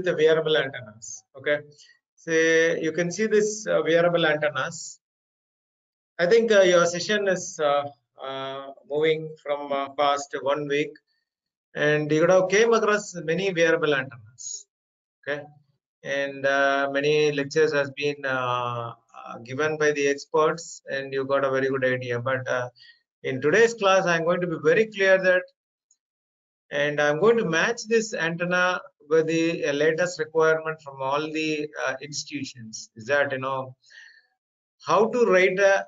the wearable antennas. Okay, so you can see this wearable antennas. I think your session is moving from past 1 week, and you would have came across many wearable antennas. Okay, and many lectures has been given by the experts, and you got a very good idea. But in today's class, I'm going to be very clear that, and I'm going to match this antenna with the latest requirement from all the institutions. Is that how to write a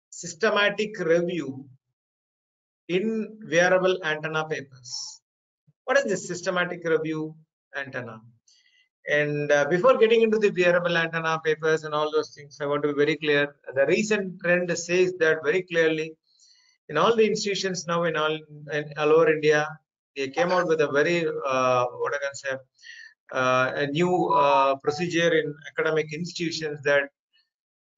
systematic review in wearable antenna papers. What is this systematic review antenna? And before getting into the wearable antenna papers and all those things, I want to be very clear. The recent trend says that very clearly. In all the institutions now in all over India, they came out with a very what I can say a new procedure in academic institutions that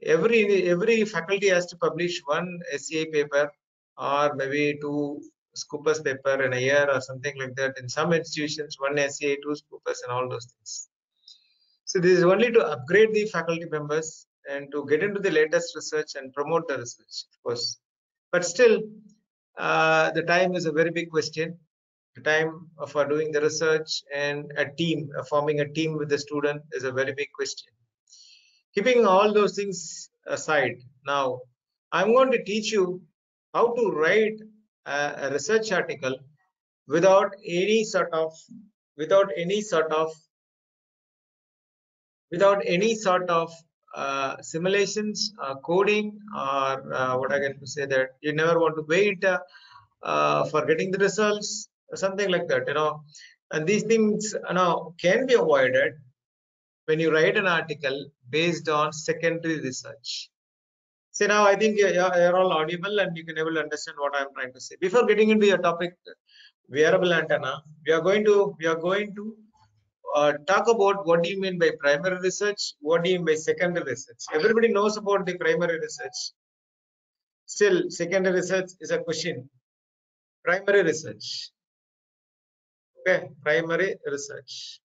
every faculty has to publish one SCI paper or maybe 2 Scoopus paper in a year or something like that. In some institutions, 1 SCI, 2 Scoopus, and all those things. So this is only to upgrade the faculty members and to get into the latest research and promote the research, of course. But still, the time is a very big question. The time for doing the research and a team, forming a team with the student is a very big question. Keeping all those things aside, now I'm going to teach you how to write a research article without any sort of simulations, coding, or what I can say that you never want to wait for getting the results, or something like that. And these things can be avoided when you write an article based on secondary research. So now I think you're all audible and you can able to understand what I'm trying to say. Before getting into your topic, wearable antenna, we are going to talk about what do you mean by primary research, what do you mean by secondary research. Everybody knows about the primary research. Still, secondary research is a question. Primary research. Okay, primary research.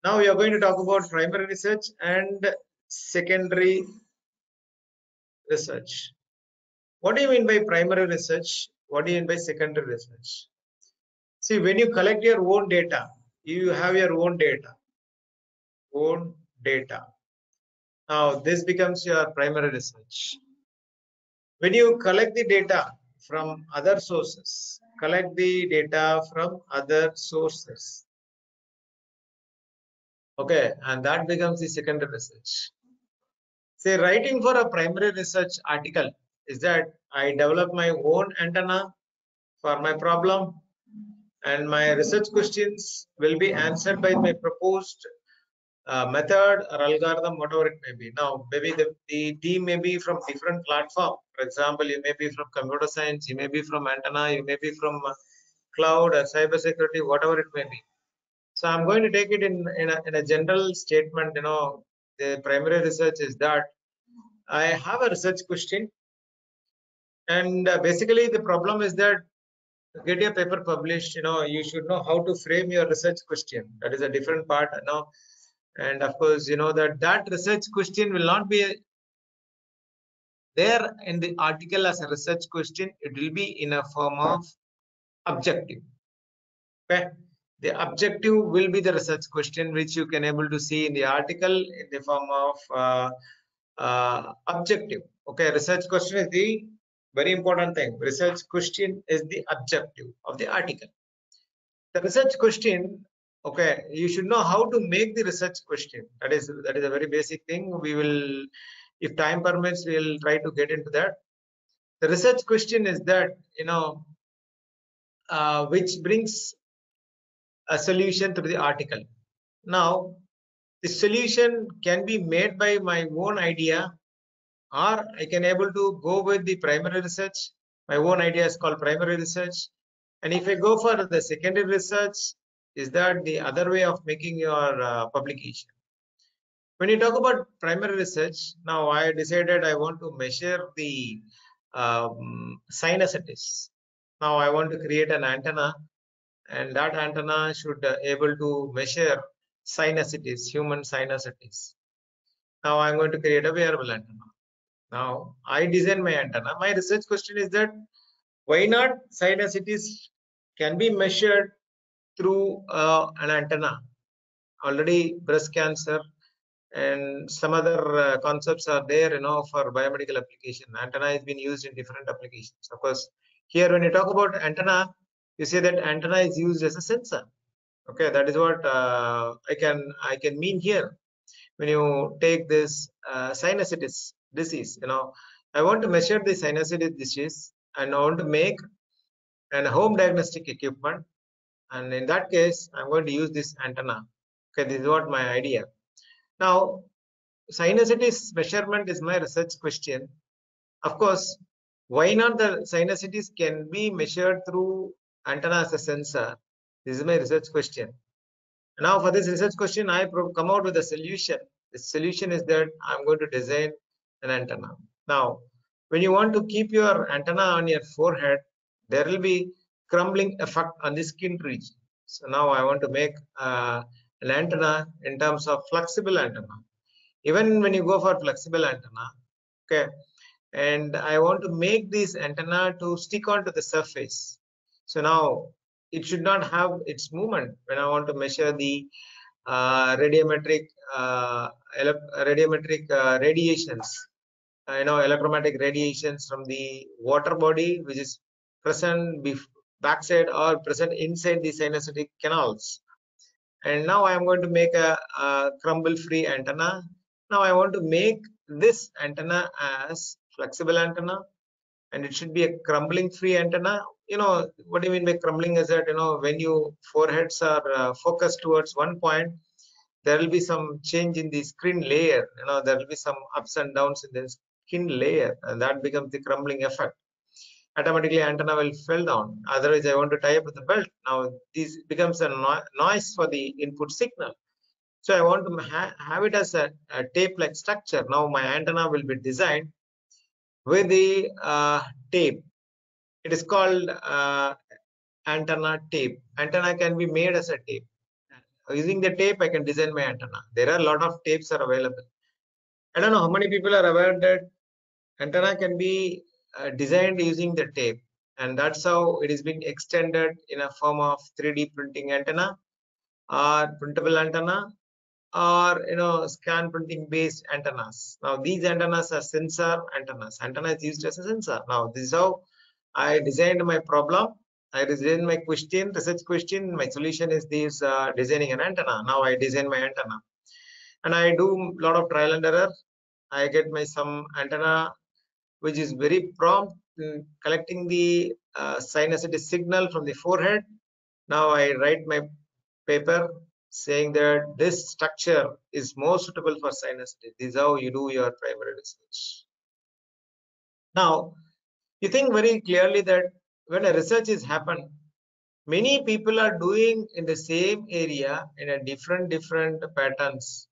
Now we are going to talk about primary research and secondary research. What do you mean by primary research? What do you mean by secondary research? See, when you collect your own data, you have your own data. Now this becomes your primary research. When you collect the data from other sources, okay, and that becomes the secondary research. Say, writing for a primary research article is that I develop my own antenna for my problem, and my research questions will be answered by my proposed method or algorithm, whatever it may be. Now, maybe the team may be from different platform. For example, you may be from computer science, you may be from antenna, you may be from cloud or cyber security, whatever it may be. So I'm going to take it in a general statement. The primary research is that I have a research question, and basically the problem is that to get your paper published, you should know how to frame your research question. That is a different part. And of course, that research question will not be there in the article as a research question. It will be in a form of objective. Okay, the objective will be the research question, which you can able to see in the article in the form of objective. Okay, research question is the very important thing. Research question is the objective of the article. The research question, okay, you should know how to make the research question. That is a very basic thing. We will, if time permits, we will try to get into that. The research question is that, which brings a solution to the article. Now, the solution can be made by my own idea, or I can able to go with the primary research. My own idea is called primary research. And if I go for the secondary research, is that the other way of making your publication. When you talk about primary research, now I decided I want to measure the sinusitis. Now I want to create an antenna and that antenna should able to measure sinusities, human sinusities. Now I'm going to create a wearable antenna. Now I design my antenna. My research question is that why not sinusities can be measured through an antenna? Already breast cancer and some other concepts are there, for biomedical application. Antenna has been used in different applications. Of course, here when you talk about antenna, you say that antenna is used as a sensor. Okay, that is what I can mean here. When you take this sinusitis disease, I want to measure the sinusitis disease and I want to make an home diagnostic equipment, and in that case I'm going to use this antenna. Okay, this is what my idea. Now sinusitis measurement is my research question. Of course, why not the sinusitis can be measured through antenna as a sensor? This is my research question. Now for this research question, I come out with a solution. The solution is that I'm going to design an antenna. Now, when you want to keep your antenna on your forehead, there will be crumbling effect on the skin region. So now I want to make an antenna in terms of flexible antenna. Even when you go for flexible antenna, okay, and I want to make this antenna to stick onto the surface. So now it should not have its movement when I want to measure the radiometric radiations, electromagnetic radiations from the water body, which is present backside or present inside the sinusoid canals. And now I am going to make a crumble-free antenna. Now I want to make this antenna as flexible antenna, and it should be a crumbling-free antenna. What do you mean by crumbling? Is that when your foreheads are focused towards one point, there will be some change in the skin layer. There will be some ups and downs in the skin layer, and that becomes the crumbling effect. Automatically antenna will fall down. Otherwise, I want to tie up with the belt. Now this becomes a noise for the input signal. So I want to have it as a tape-like structure. Now my antenna will be designed with the tape. It is called antenna tape. Antenna can be made as a tape. Using the tape, I can design my antenna. There are a lot of tapes are available. I don't know how many people are aware that antenna can be designed using the tape, and that's how it is being extended in a form of 3D printing antenna or printable antenna, or scan printing based antennas. Now these antennas are sensor antennas. Antenna is used as a sensor. Now this is how I designed my problem. I designed my question, research question. My solution is this: designing an antenna. Now I design my antenna, and I do a lot of trial and error. I get my some antenna which is very prompt in collecting the sinusitis signal from the forehead. Now I write my paper saying that this structure is more suitable for sinusitis. This is how you do your primary research. Now, you think very clearly that when a research is happened, many people are doing in the same area in a different patterns,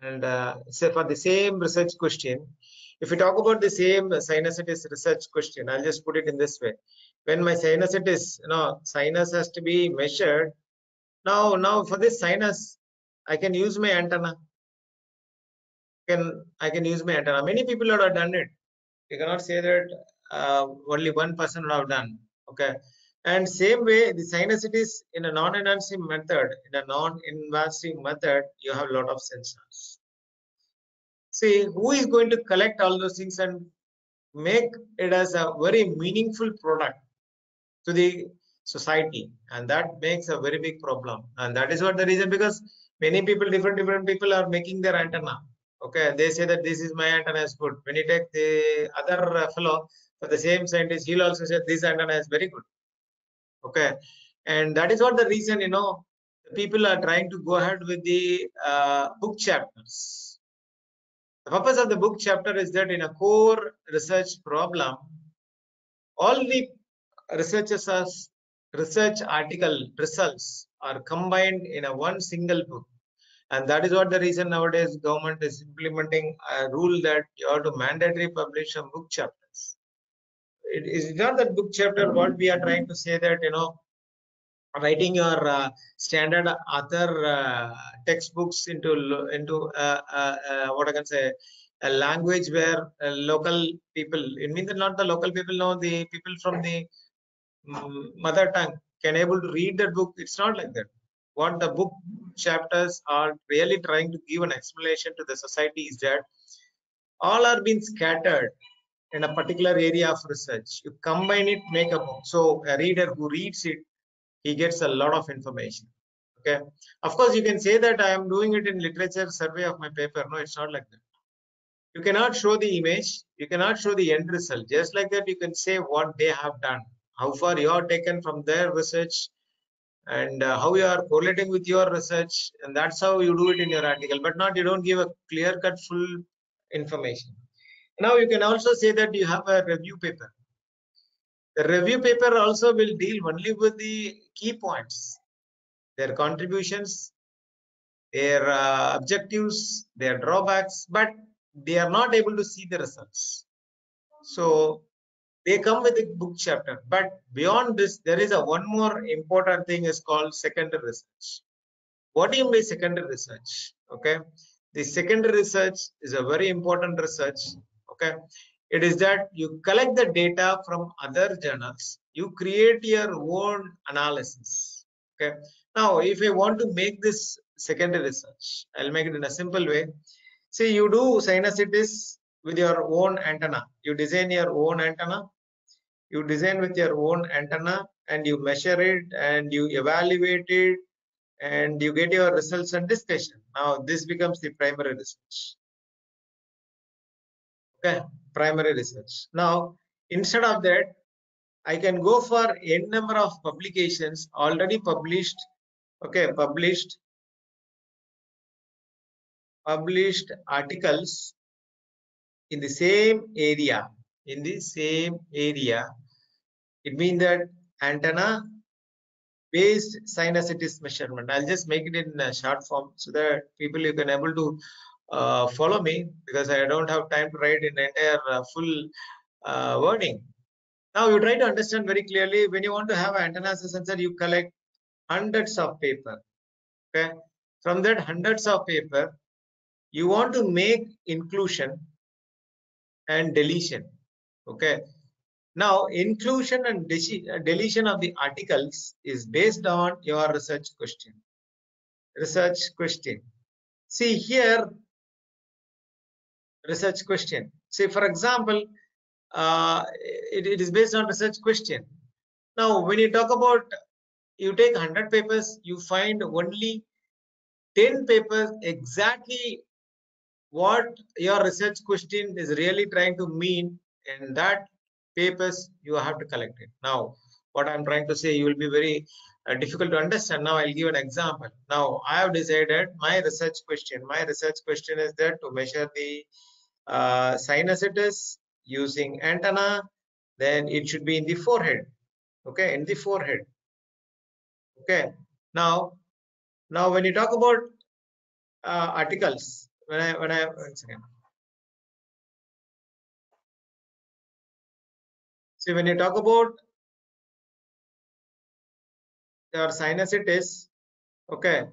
and say for the same research question. If we talk about the same sinusitis research question, I'll just put it in this way. When my sinusitis, sinus has to be measured. Now for this sinus, I can use my antenna. I can use my antenna. Many people have done it. You cannot say that only one person would have done. Okay. And same way, the sinusitis in a non-invasive method, you have a lot of sensors. See, who is going to collect all those things and make it as a very meaningful product to the society? And that makes a very big problem. And that is what the reason, because many people, different people are making their antenna. Okay, they say that this is my antenna is good. When you take the other fellow, for the same scientist, he'll also say this antenna is very good. Okay, and that is what the reason, people are trying to go ahead with the book chapters. The purpose of the book chapter is that in a core research problem, all the research article results are combined in a one single book. And that is what the reason nowadays government is implementing a rule that you have to mandatory publish some book chapters. It is not that book chapter what we are trying to say that, writing your standard author textbooks into what I can say, a language where local people, it means that not the local people, know the people from the mother tongue can able to read that book. It's not like that. What the book chapters are really trying to give an explanation to the society is that all are being scattered in a particular area of research. You combine it, make a book. So a reader who reads it, he gets a lot of information. Okay. Of course, you can say that I am doing it in literature survey of my paper. No, it's not like that. You cannot show the image. You cannot show the end result. Just like that, you can say what they have done, how far you are taken from their research, and how you are correlating with your research. And that's how you do it in your article, but not, you don't give a clear cut full information. Now you can also say that you have a review paper. The review paper also will deal only with the key points, their contributions, their objectives, their drawbacks, but they are not able to see the results. So they come with a book chapter. But beyond this, there is a one more important thing is called secondary research. What do you mean by secondary research? Okay, the secondary research is a very important research. Okay, it is that you collect the data from other journals, you create your own analysis. Okay, now if I want to make this secondary research, I'll make it in a simple way. See, you do sinusitis with your own antenna. You design your own antenna. You design with your own antenna and you measure it and you evaluate it and you get your results and discussion. Now this becomes the primary research. Okay, primary research. Now instead of that, I can go for n number of publications already published. Okay, published articles in the same area. In the same area, it means that antenna based sinusitis measurement. I'll just make it in a short form so that people you can able to follow me, because I don't have time to write in entire full wording. Now you try to understand very clearly. When you want to have antenna as a sensor, you collect hundreds of paper. Okay, from that hundreds of paper, you want to make inclusion and deletion. Okay, now inclusion and deletion of the articles is based on your research question. See here, research question. Say for example, it is based on research question. Now when you talk about, you take 100 papers, you find only 10 papers exactly what your research question is really trying to mean, and that papers you have to collect it. Now what I'm trying to say, you will be very difficult to understand. Now I'll give an example. Now I have decided my research question is that to measure the sinusitis using antenna, then it should be in the forehead. Okay, in the forehead. Okay, now when you talk about articles, one second. See, when you talk about your sinusitis, okay,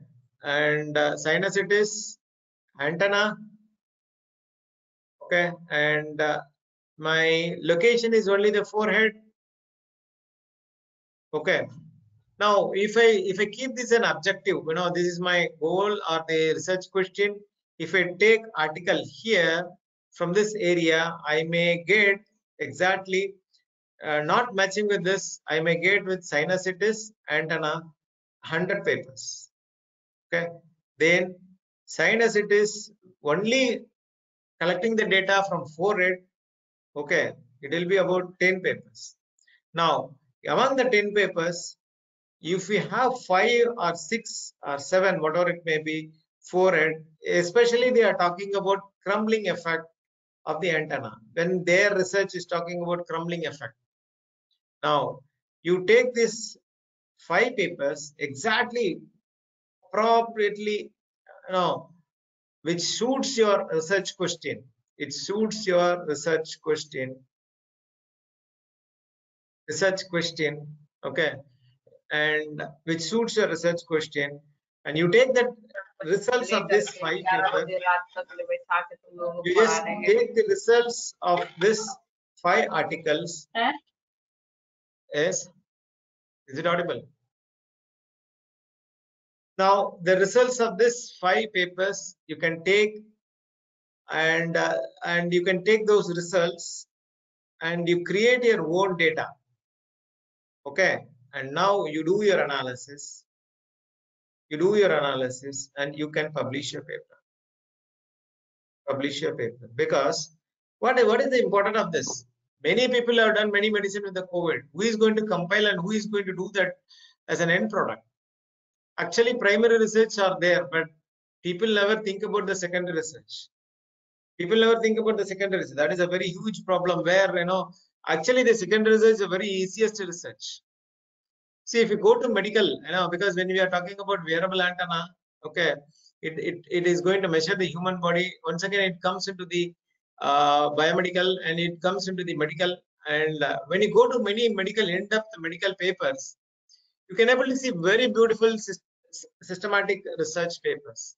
and sinusitis antenna, okay, and my location is only the forehead. Okay, now if I keep this an objective, you know, this is my goal or the research question. If I take article here from this area, I may get exactly not matching with this, I may get with sinusitis antenna 100 papers. Okay, then sinusitis only collecting the data from forehead. Okay, it will be about 10 papers. Now among the 10 papers, if we have 5 or 6 or 7, whatever it may be, forehead, especially they are talking about crumbling effect of the antenna, when their research is talking about crumbling effect. Now you take this 5 papers exactly appropriately, you know, which suits your research question. It suits your research question. Okay, and which suits your research question, and you take that results of this 5 papers. You just take the results of this 5 articles. Yes, is it audible? Now the results of this 5 papers you can take, and you can take those results and you create your own data. Okay, and now you do your analysis. You do your analysis and you can publish your paper. Publish your paper, because what is the importance of this? Many people have done many medicine with the COVID. Who is going to compile and who is going to do that as an end product? Actually, primary research are there, but people never think about the secondary research. People never think about the secondary research. That is a very huge problem where, actually the secondary research is the very easiest research. See, if you go to medical, because when we are talking about wearable antenna, okay, it is going to measure the human body. Once again, it comes into the biomedical and it comes into the medical. And when you go to many medical in-depth medical papers, you can able to see very beautiful systematic research papers.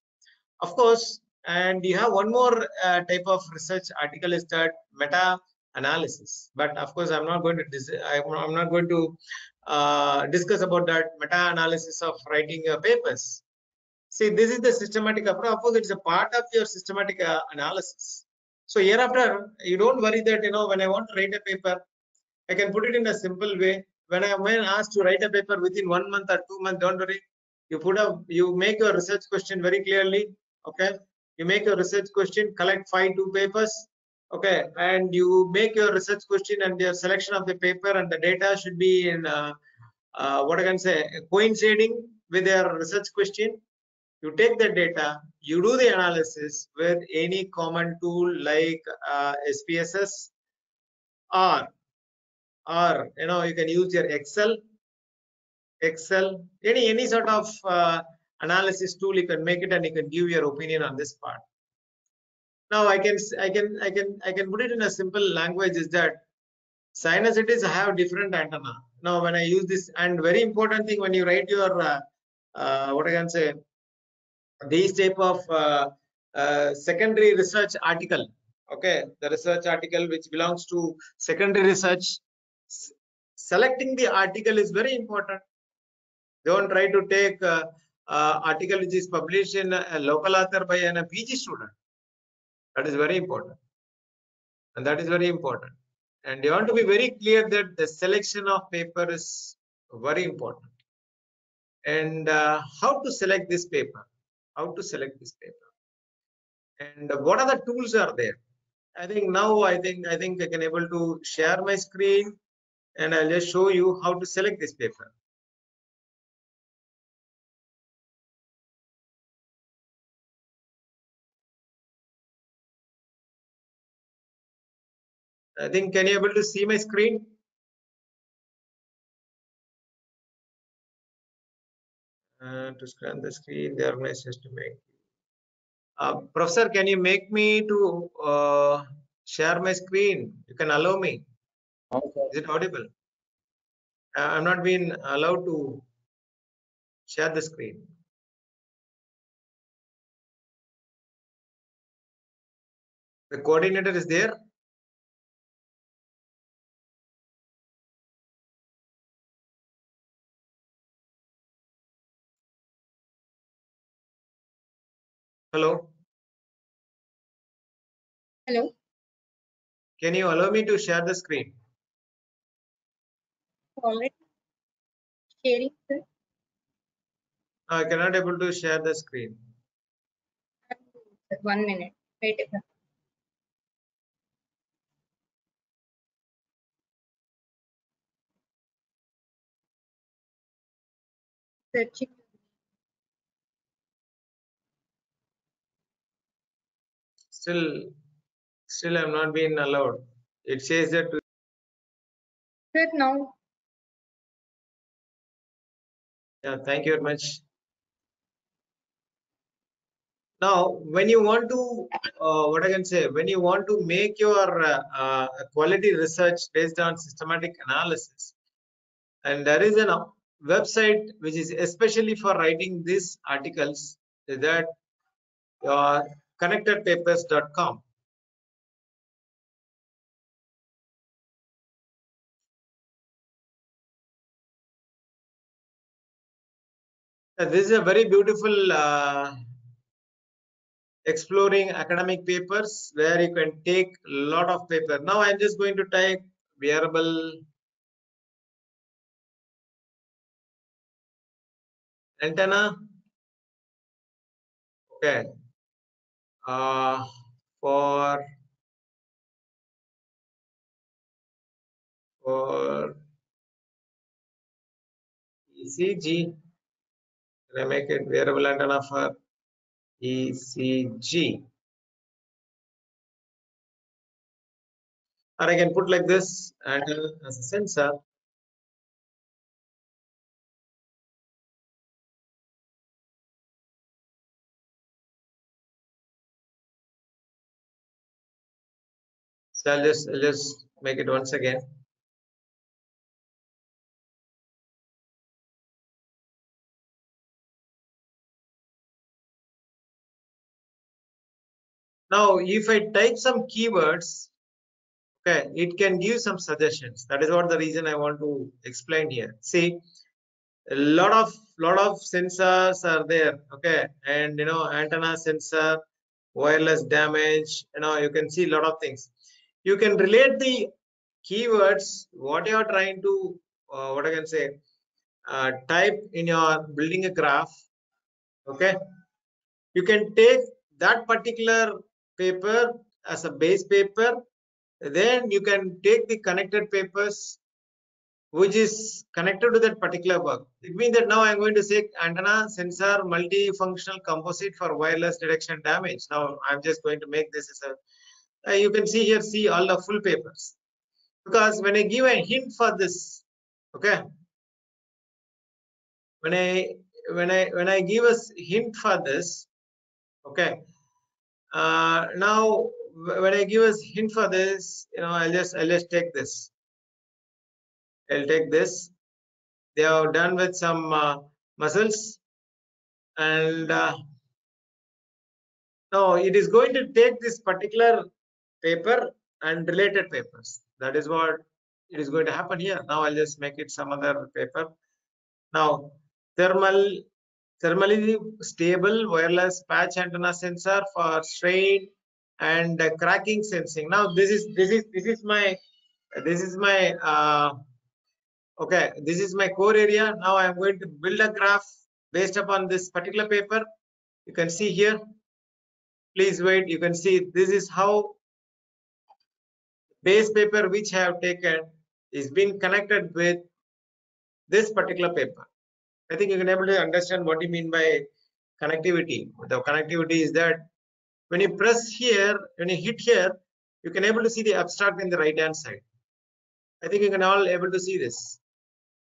Of course, and you have one more type of research article is that meta analysis. But of course, I'm not going to discuss about that meta analysis of writing your papers. See, this is the systematic approach. Of course, it's a part of your systematic analysis. So hereafter, you don't worry that when I want to write a paper, I can put it in a simple way. When I'm asked to write a paper within 1 month or 2 months, don't worry. You make your research question very clearly. Okay, you make your research question, collect 5 papers. Okay, and you make your research question and your selection of the paper and the data should be in what I can say, coinciding with your research question. You take the data, you do the analysis with any common tool like SPSS, or you can use your Excel, any sort of analysis tool. You can make it and you can give your opinion on this part. Now I can put it in a simple language, is that sinusitis have different antenna. Now when I use this, and very important thing, when you write your what I can say, these type of secondary research article, okay, the research article which belongs to secondary research, selecting the article is very important. Don't try to take article which is published in a local author by a PG student. That is very important, and that is very important. And you want to be very clear that the selection of paper is very important. And how to select this paper? How to select this paper? And what are the tools are there? I think now I think I can able to share my screen, and I'll just show you how to select this paper. I think, can you able to see my screen? To scan the screen, there are messages to make. Professor, can you make me to share my screen? You can allow me. Okay. Is it audible? I'm not being allowed to share the screen. The coordinator is there. Hello. Hello. Can you allow me to share the screen? Already sharing, sir. I cannot able to share the screen. 1 minute. Wait. Searching. Still I'm not being allowed. It says that. Sir, now. Yeah, thank you very much. Now, when you want to, what I can say, when you want to make your quality research based on systematic analysis, and there is website which is especially for writing these articles is that your connectedpapers.com. This is a very beautiful exploring academic papers where you can take a lot of paper. Now I'm just going to type wearable antenna. Okay. For ECG, can I make it wearable antenna for ECG? Or I can put like this antenna as a sensor. So I'll just make it once again. Now, if I type some keywords, okay, it can give some suggestions. That is what the reason I want to explain here. See, a lot of sensors are there, okay, and antenna sensor, wireless damage, you can see a lot of things. You can relate the keywords what you are trying to what I can say type in your building a graph. Okay, you can take that particular paper as a base paper, then you can take the connected papers which is connected to that particular work. It means that now I'm going to say antenna sensor multifunctional composite for wireless detection damage. Now I'm just going to make this as a you can see here, see all the full papers, because when I give a hint for this, okay, when I give a hint for this, okay, now when I give a hint for this, I'll just take this. I'll take this. They have done with some muscles, and now it is going to take this particular paper and related papers. That is what it is going to happen here. Now I'll just make it some other paper. Now thermally stable wireless patch antenna sensor for strain and cracking sensing. Now this is my okay, this is my core area. Now I am going to build a graph based upon this particular paper. You can see here. Please wait. You can see this is how base paper which I have taken is being connected with this particular paper. I think you can able to understand what you mean by connectivity. The connectivity is that when you press here, when you hit here, you can able to see the abstract in the right hand side. I think you can all able to see this.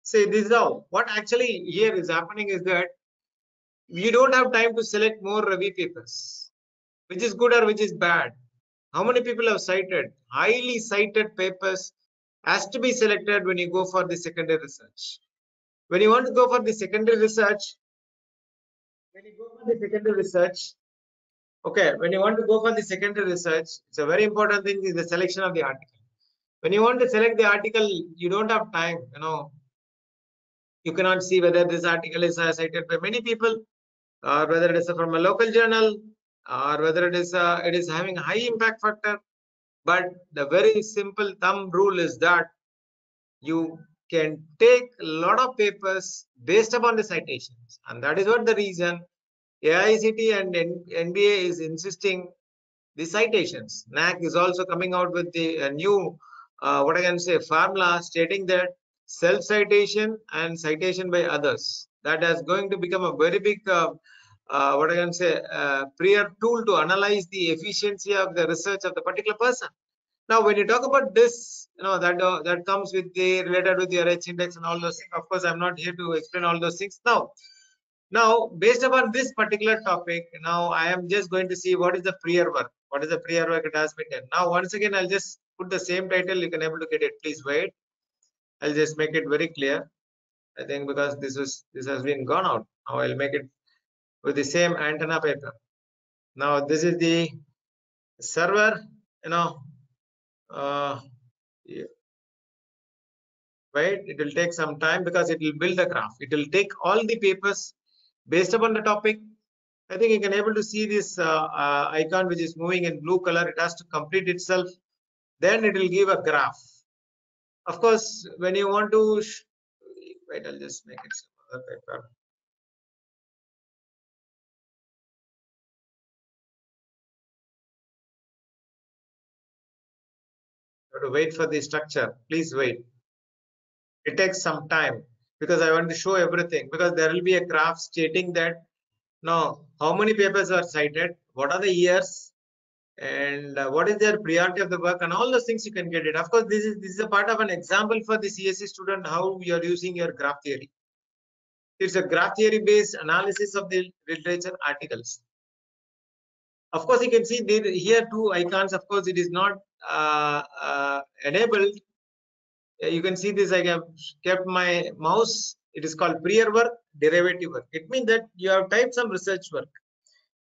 See, this is how. What actually here is happening is that you don't have time to select more Ravi papers, which is good or which is bad. How many people have cited? Highly cited papers has to be selected when you go for the secondary research. When you want to go for the secondary research, okay, when you want to go for the secondary research, it's a very important thing is the selection of the article. When you want to select the article, you don't have time, you cannot see whether this article is cited by many people, or whether it is from a local journal, or whether it is having a high impact factor. But the very simple thumb rule is that you can take a lot of papers based upon the citations, and that is what the reason AICTE and NBA is insisting the citations. NAC is also coming out with the new what I can say formula stating that self-citation and citation by others, that is going to become a very big what I can say prior tool to analyze the efficiency of the research of the particular person. Now, when you talk about this, that comes with the related with the RH index and all those things. Of course, I'm not here to explain all those things now. Based upon this particular topic, now I am just going to see what is the prior work. What is the prior work it has been done. Now, once again, I'll just put the same title. You can able to get it. Please wait. I'll just make it very clear. I think because this has been gone out. Now I'll make it with the same antenna paper. Now this is the server, yeah, right? It will take some time because it will build the graph. It will take all the papers based upon the topic. I think you can able to see this icon which is moving in blue color. It has to complete itself. Then it will give a graph. Of course, when you want to, wait, I'll just make it some other paper. You have to wait for the structure. Please wait. It takes some time because I want to show everything, because there will be a graph stating that now how many papers are cited, what are the years, and what is their priority of the work, and all those things you can get it. Of course, this is a part of an example for the CSE student how you are using your graph theory. It's a graph theory based analysis of the literature articles. Of course, you can see here two icons. Of course, it is not enabled. You can see this. I have kept my mouse. It is called prior work, derivative work. It means that you have typed some research work.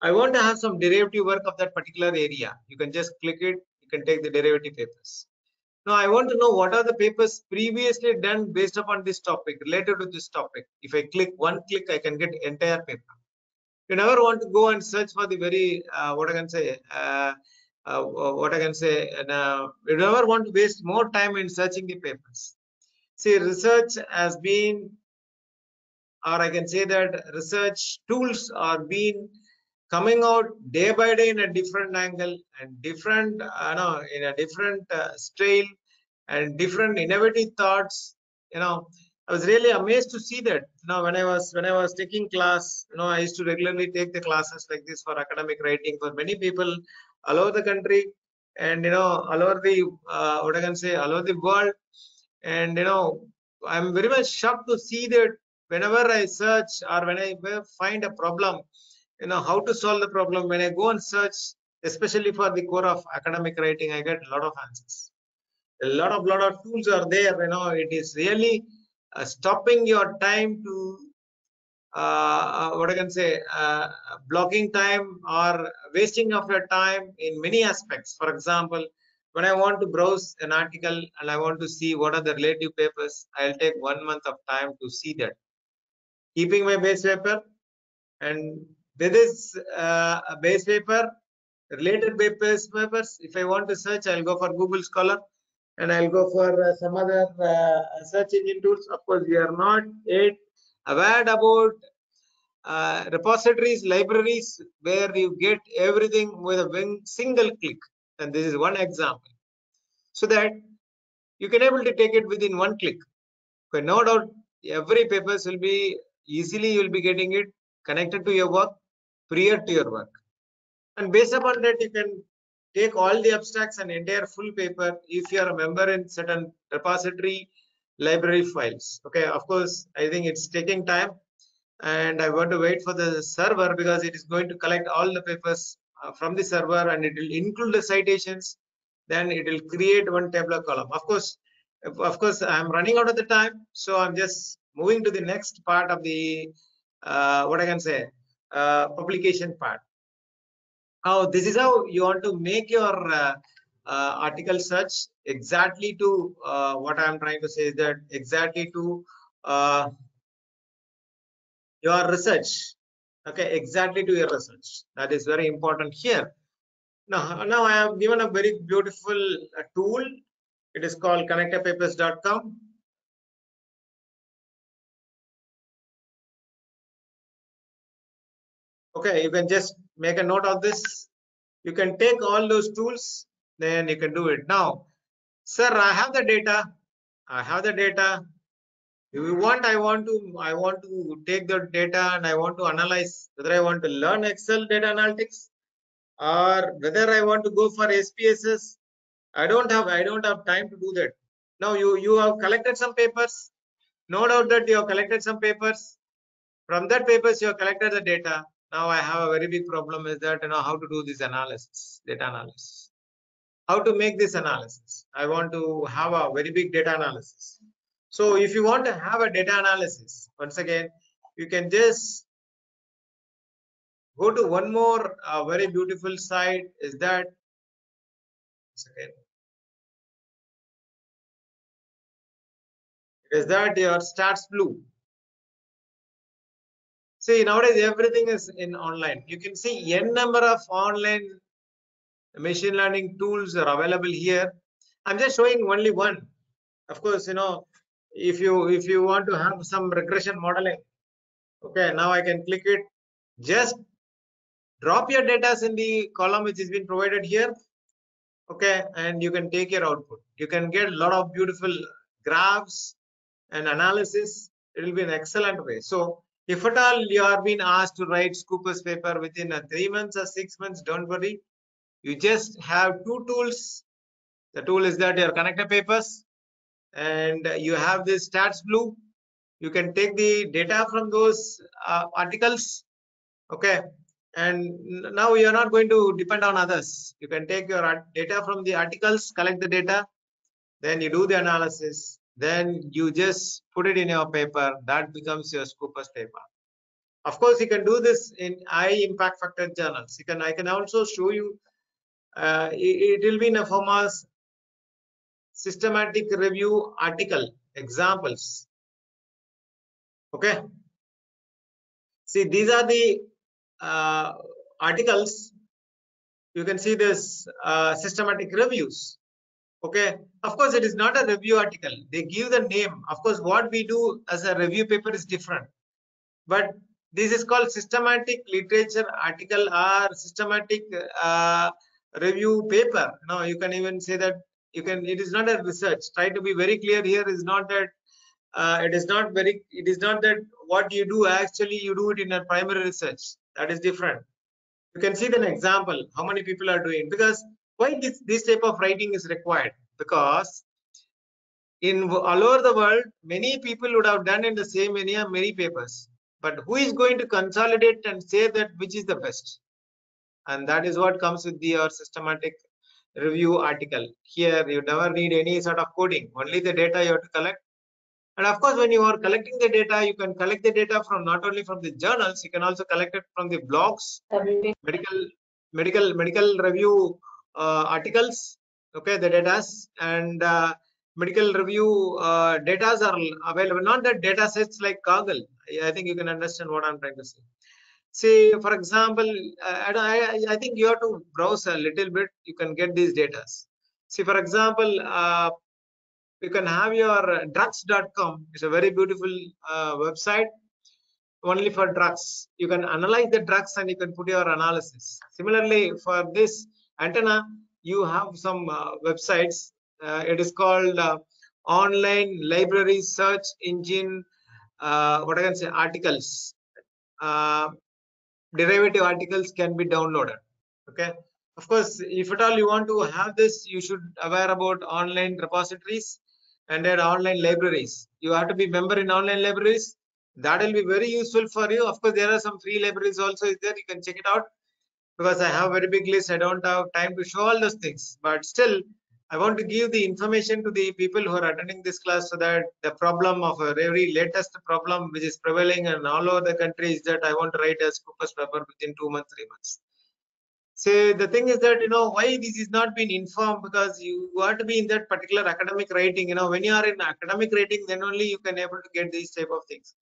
I want to have some derivative work of that particular area. You can just click it. You can take the derivative papers. Now I want to know what are the papers previously done based upon this topic, related to this topic. If I click one click, I can get entire paper. You never want to go and search for the very what I can say. You never want to waste more time in searching the papers. See, research has been, or I can say that research tools are being coming out day by day in a different angle and different, in a different style and different innovative thoughts. I was really amazed to see that. When I was taking class, I used to regularly take the classes like this for academic writing for many people all over the country, and all over the what I can say, all over the world. And I'm very much shocked to see that whenever I search or when I find a problem, how to solve the problem, when I go and search, especially for the core of academic writing, I get a lot of answers. A lot of tools are there. It is really stopping your time to what I can say, blocking time or wasting of your time in many aspects. For example, when I want to browse an article and I want to see what are the relative papers, I'll take 1 month of time to see that. Keeping my base paper, and with this base paper, related papers, if I want to search, I'll go for Google Scholar and I'll go for some other search engine tools. Of course, we are not yet aware about repositories, libraries, where you get everything with a single click. And this is one example, so that you can able to take it within one click. Okay, no doubt, every papers will be easily, you will be getting it connected to your work, prior to your work. And based upon that, you can take all the abstracts and entire full paper if you are a member in certain repository, library files. Okay, of course, I think it's taking time, and I want to wait for the server because it is going to collect all the papers from the server, and it will include the citations. Then it will create one tabular column. Of course, I'm running out of the time, so I'm just moving to the next part of the what I can say, publication part. Now, this is how you want to make your article search exactly to what I'm trying to say is that exactly to your research. Okay, exactly to your research. That is very important here. Now I have given a very beautiful tool. It is called connectedpapers.com. Okay, you can just make a note of this. You can take all those tools, then you can do it. Now, sir, I have the data. I have the data. If you want, I want to take the data and I want to analyze whether I want to learn Excel data analytics or whether I want to go for SPSS. I don't have time to do that. Now you have collected some papers. No doubt that you have collected some papers. From that papers you have collected the data. Now I have a very big problem is that how to do this analysis, data analysis. How to make this analysis? I want to have a very big data analysis. So if you want to have a data analysis, once again, you can just go to one more very beautiful site. Is that, okay, is that your Stats Blue? See, nowadays everything is in online. You can see n number of online machine learning tools are available here. I'm just showing only one. Of course, if you want to have some regression modeling, okay, now I can click it. Just drop your data in the column which has been provided here, okay, and you can take your output. You can get a lot of beautiful graphs and analysis. It will be an excellent way. So if at all you are being asked to write Scopus paper within 3 months or 6 months, don't worry. You just have two tools. The tool is that your connector papers, and you have this Stats Blue. You can take the data from those articles, okay, and now you're not going to depend on others. You can take your data from the articles, collect the data, then you do the analysis, then you just put it in your paper. That becomes your Scopus paper. Of course, you can do this in high impact factor journals. I can also show you. It will be in a form of systematic review article examples. Okay. See, these are the articles. You can see this systematic reviews. Okay. Of course, it is not a review article. They give the name. Of course, what we do as a review paper is different. But this is called systematic literature article or systematic review paper. No, you can even say that it is not a research. Try to be very clear here. Is not that it is not that what you do actually you do it in a primary research. That is different. You can see an example how many people are doing, because why this type of writing is required, because in all over the world many people would have done in the same area many papers, but who is going to consolidate and say that which is the best? And that is what comes with your systematic review article. Here you never need any sort of coding, only the data you have to collect. And of course, when you are collecting the data, you can collect the data from not only from the journals, you can also collect it from the blogs, medical review articles, okay, the data, and medical review data are available. Not that data sets like Kaggle. I think you can understand what I'm trying to say. See, for example, I think you have to browse a little bit. You can get these data. See, for example, you can have your drugs.com. It's a very beautiful website only for drugs. You can analyze the drugs and you can put your analysis. Similarly, for this antenna, you have some websites. It is called online library search engine. What I can say, articles. Derivative articles can be downloaded. Okay. Of course, if at all you want to have this, you should aware about online repositories and then online libraries. You have to be member in online libraries. That will be very useful for you. Of course, there are some free libraries also there. You can check it out, because I have a very big list. I don't have time to show all those things, but still I want to give the information to the people who are attending this class, so that the problem of a very latest problem which is prevailing and all over the country is that I want to write a Scopus paper within 2 months, 3 months. So the thing is that, why this is not being informed, because you have to be in that particular academic writing. When you are in academic writing, then only you can able to get these type of things.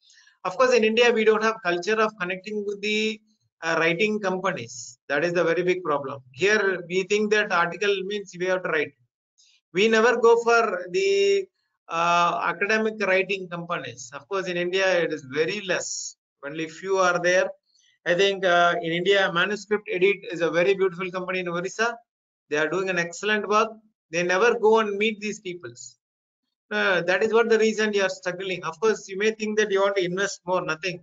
Of course, in India, we don't have culture of connecting with the writing companies. That is the very big problem. Here, we think that article means we have to write. We never go for the academic writing companies. Of course, in India, it is very less. Only few are there. I think in India, Manuscript Edit is a very beautiful company in Orissa. They are doing an excellent work. They never go and meet these peoples. That is what the reason you are struggling. Of course, you may think that you want to invest more. Nothing.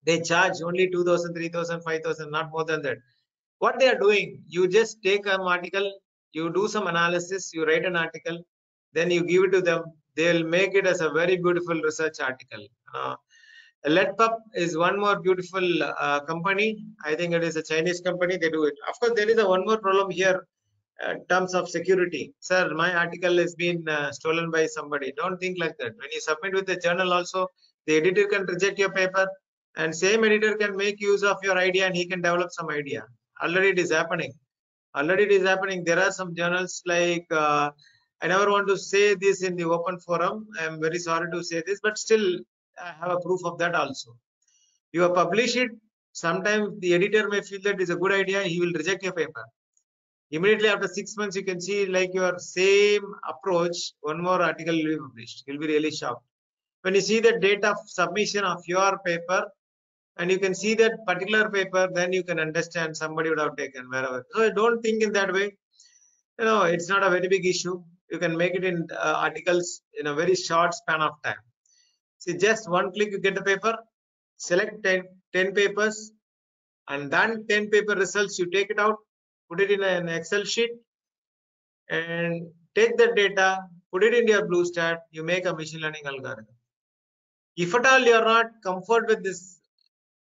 They charge only 2,000, 3,000, 5,000, not more than that. What they are doing, you just take an article, you do some analysis, you write an article, then you give it to them. They'll make it as a very beautiful research article. LedPup is one more beautiful company. I think it is a Chinese company. They do it. Of course, there is one more problem here. terms of security. Sir, my article has been stolen by somebody. Don't think like that. When you submit with the journal also, the editor can reject your paper, and same editor can make use of your idea and he can develop some idea. Already it is happening. Already it is happening. There are some journals like, I never want to say this in the open forum. I am very sorry to say this, but still I have a proof of that also. You publish it, sometimes the editor may feel that is a good idea, he will reject your paper. Immediately after 6 months, you can see like your same approach, one more article will be published. You'll be really shocked. When you see the date of submission of your paper, and you can see that particular paper, then you can understand somebody would have taken wherever. So don't think in that way. You know, it's not a very big issue. You can make it in articles in a very short span of time. See, just one click, you get the paper, select 10 papers, and then 10 paper results, you take it out, put it in an Excel sheet, and take the data, put it in your BlueStat, you make a machine learning algorithm. If at all you are not comfort with this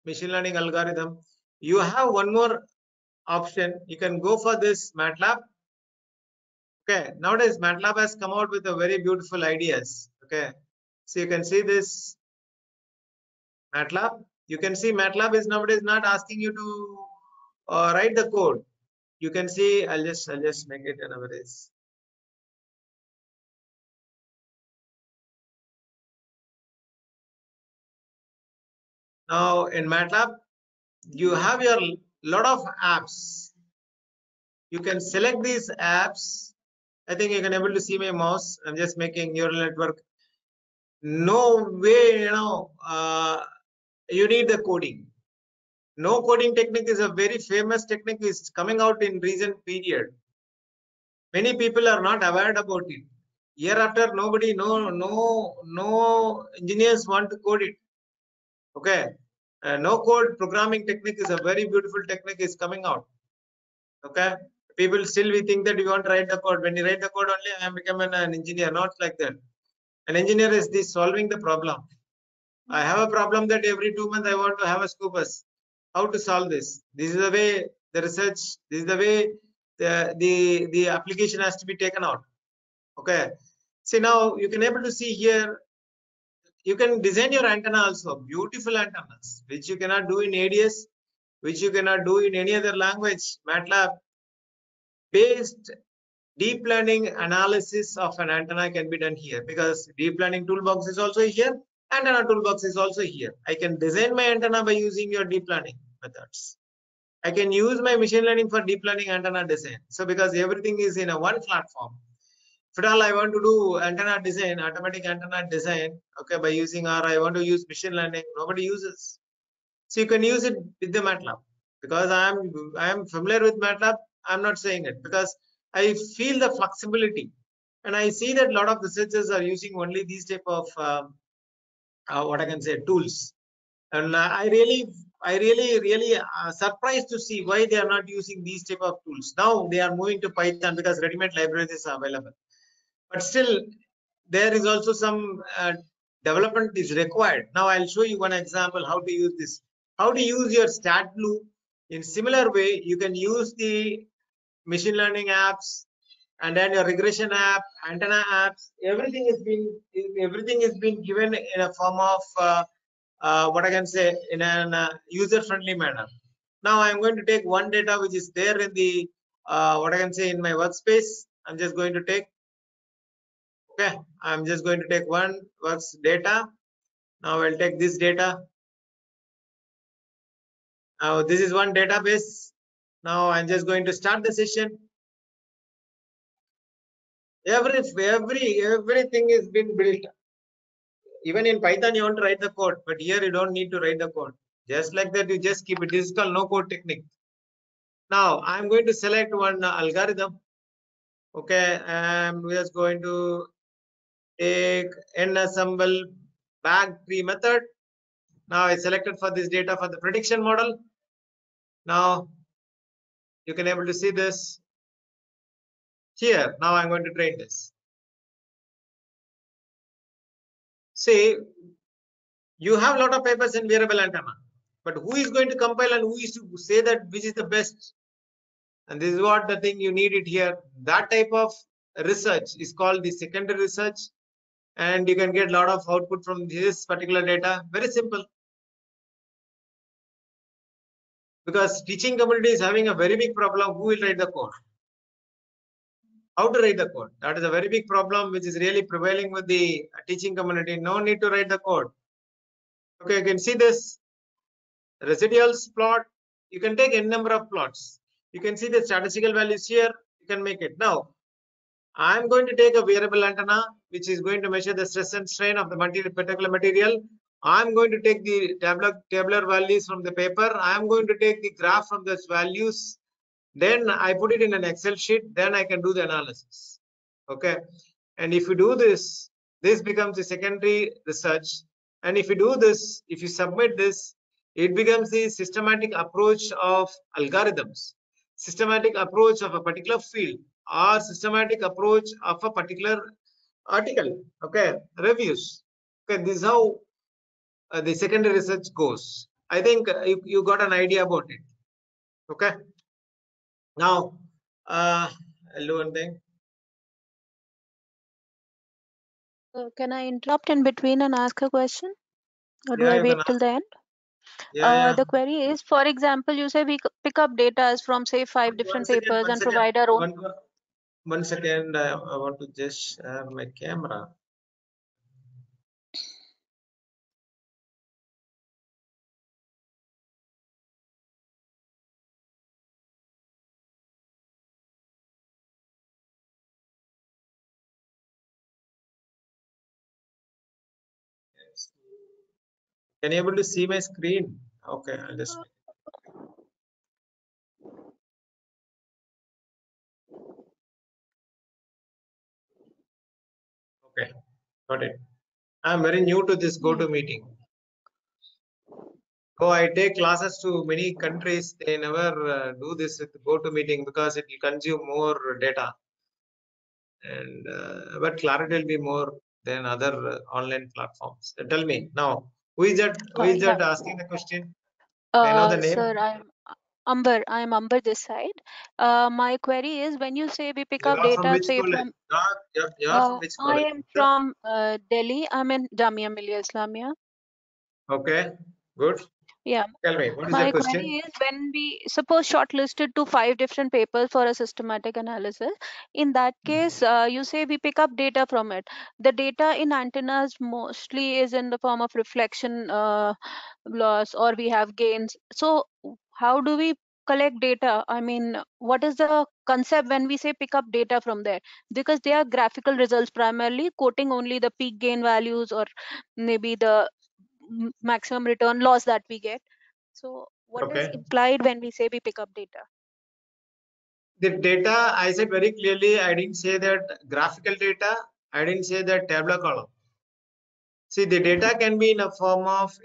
machine learning algorithm, you have one more option. You can go for this MATLAB. Okay, nowadays MATLAB has come out with a very beautiful ideas. Okay, so you can see this MATLAB. You can see MATLAB is nowadays not asking you to write the code. You can see, I'll just make it nowadays. Now in MATLAB, you have your lot of apps. You can select these apps. I think you can able to see my mouse. I'm just making neural network. No way, you need the coding. No coding technique is a very famous technique. It's coming out in recent period. Many people are not aware about it. Year after, nobody, no engineers want to code it. Okay, no code programming technique is a very beautiful technique is coming out. Okay, people still we think that you want to write the code. When you write the code only, I am becoming an engineer. Not like that. An engineer is this solving the problem. I have a problem that every 2 months I want to have a Scopus. How to solve this? This is the way the research. This is the way the application has to be taken out. Okay. See, now you can able to see here. You can design your antenna also, beautiful antennas, which you cannot do in ADS, which you cannot do in any other language. MATLAB based deep learning analysis of an antenna can be done here, because deep learning toolbox is also here, antenna toolbox is also here. I can design my antenna by using your deep learning methods. I can use my machine learning for deep learning antenna design. So because everything is in a one platform, if at all I want to do antenna design, automatic antenna design, okay, by using, or I want to use machine learning, nobody uses. So you can use it with the MATLAB. Because I am familiar with MATLAB, I'm not saying it because I feel the flexibility, and I see that a lot of researchers are using only these type of what I can say tools, and I really surprised to see why they are not using these type of tools. Now they are moving to Python because ready-made libraries are available, but still there is also some development is required. Now I'll show you one example how to use this. How to use your StatBlue in similar way. You can use the machine learning apps, and then your regression app, antenna apps. Everything is being given in a form of what I can say in an user-friendly manner. Now I'm going to take one data which is there in the what I can say in my workspace. I'm just going to take. Okay, I'm just going to take one works data. Now I'll take this data. Now this is one database. Now I'm just going to start the session. Everything is been built. Even in Python you want to write the code, but here you don't need to write the code. Just like that, you just keep it. This is called no code technique. Now I'm going to select one algorithm. Okay, I'm just going to take ensemble bag tree method. Now I selected for this data for the prediction model. Now you can able to see this here. Now I'm going to train this. See, you have a lot of papers in wearable antenna, but who is going to compile and who is to say that which is the best? And this is what the thing you need it here. That type of research is called the secondary research, and you can get a lot of output from this particular data. Very simple. Because teaching community is having a very big problem. Who will write the code? How to write the code? That is a very big problem which is really prevailing with the teaching community. No need to write the code. Okay, you can see this residuals plot. You can take n number of plots. You can see the statistical values here. You can make it. Now, I'm going to take a wearable antenna which is going to measure the stress and strain of the particular material. I'm going to take the tabular values from the paper. I'm going to take the graph from those values. Then I put it in an Excel sheet. Then I can do the analysis. Okay. And if you do this, this becomes a secondary research. And if you do this, if you submit this, it becomes the systematic approach of algorithms, systematic approach of a particular field, or systematic approach of a particular article. Okay, reviews. Okay, this is how the secondary research goes. I think you got an idea about it. Okay. Now, I'll do one thing. Can I interrupt in between and ask a question? Or do Yeah, I you wait can till the end? Yeah. The query is, for example, you say we pick up data from, say, 5 different papers and provide our own. One second, I want to just share my camera. Yes. Can you able to see my screen? Okay, I'll just. Okay, got it. I'm very new to this GoToMeeting. So I take classes to many countries. They never do this with GoToMeeting because it will consume more data, and but clarity will be more than other online platforms. Tell me now, who is that? Who is that asking the question? I know the name. Sir, I'm Amber this side. My query is, when you say we pick You up are from data, which say school? from, You are from which I college? am from Delhi. I'm in Jamia Millia Islamia. Okay, good. Yeah. Tell me, what is the My question? query is, when we suppose shortlisted to 5 different papers for a systematic analysis, in that case, you say we pick up data from it. The data in antennas mostly is in the form of reflection loss, or we have gains. So how do we collect data? I mean, what is the concept when we say pick up data from there? Because they are graphical results primarily, quoting only the peak gain values or maybe the maximum return loss that we get. So what is Okay. implied when we say we pick up data? The data, I said very clearly, I didn't say that graphical data, I didn't say that tabular column. See, the data can be in a form of,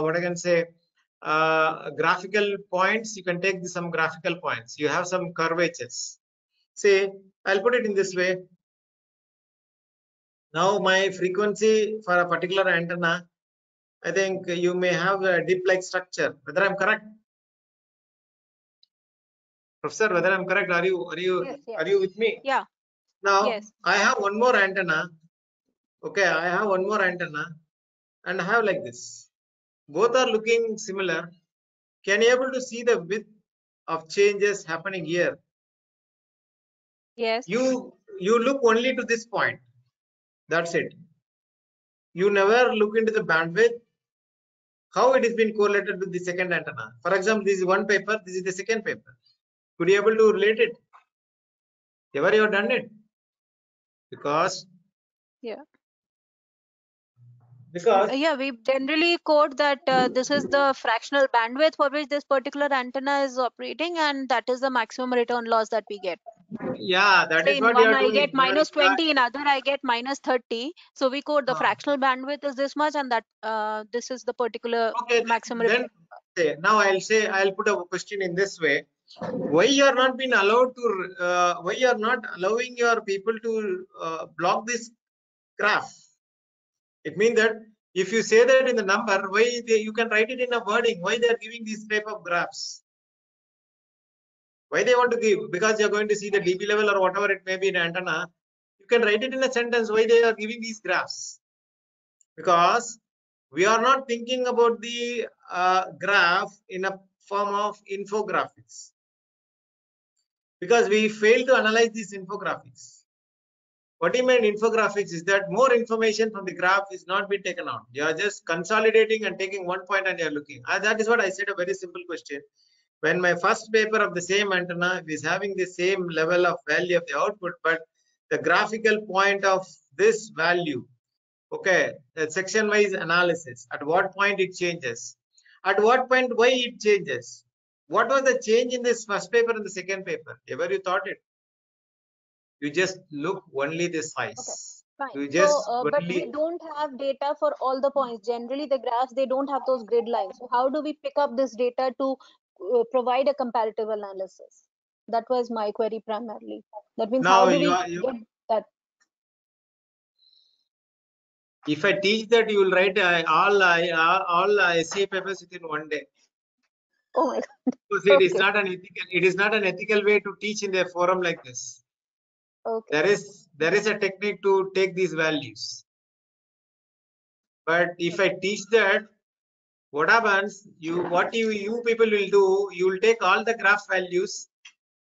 what I can say, graphical points. You can take some graphical points. You have some curvatures. See, I'll put it in this way. Now my frequency for a particular antenna, I think you may have a dip-like structure. Whether I'm correct? Professor, whether I'm correct, are you with me? Yeah. Now Yes. I have one more antenna. Okay, I have one more antenna and I have like this. Both are looking similar. Can you able to see the width of changes happening here? Yes. You look only to this point. That's it. You never look into the bandwidth, how it has been correlated with the second antenna. For example, this is one paper, this is the second paper. Could you able to relate it? Ever you have done it? Because we generally quote that this is the fractional bandwidth for which this particular antenna is operating, and that is the maximum return loss that we get. Yeah, that is in what one you are I doing. get minus 20, in other I get minus 30. So we quote the fractional bandwidth is this much, and that this is the particular maximum return. Then now I'll put a question in this way. Why you are not being allowed to why you are not allowing your people to block this graph? It means that if you say that in the number, why you can write it in a wording, why they are giving this type of graphs? Why they want to give? Because you're going to see the dB level or whatever it may be in antenna. You can write it in a sentence why they are giving these graphs. Because we are not thinking about the graph in a form of infographics. Because we fail to analyze these infographics. What do you mean infographics is that more information from the graph is not being taken out. You are just consolidating and taking one point and you are looking. That is what I said, a very simple question. When my first paper of the same antenna is having the same level of value of the output, but the graphical point of this value, okay, the section wise analysis, at what point it changes, at what point why it changes, what was the change in this first paper and the second paper, ever you thought it? You just look only the size. Fine. You just But only we don't have data for all the points. Generally, the graphs, they don't have those grid lines. So how do we pick up this data to provide a comparative analysis? That was my query primarily. That means now how do you we are get that? if I teach that, you will write all SCA papers within one day. Oh my God. Because it is not an ethical, it is not an ethical way to teach in a forum like this. Okay. There is a technique to take these values. But if I teach that, what happens? What you people will do, you will take all the graph values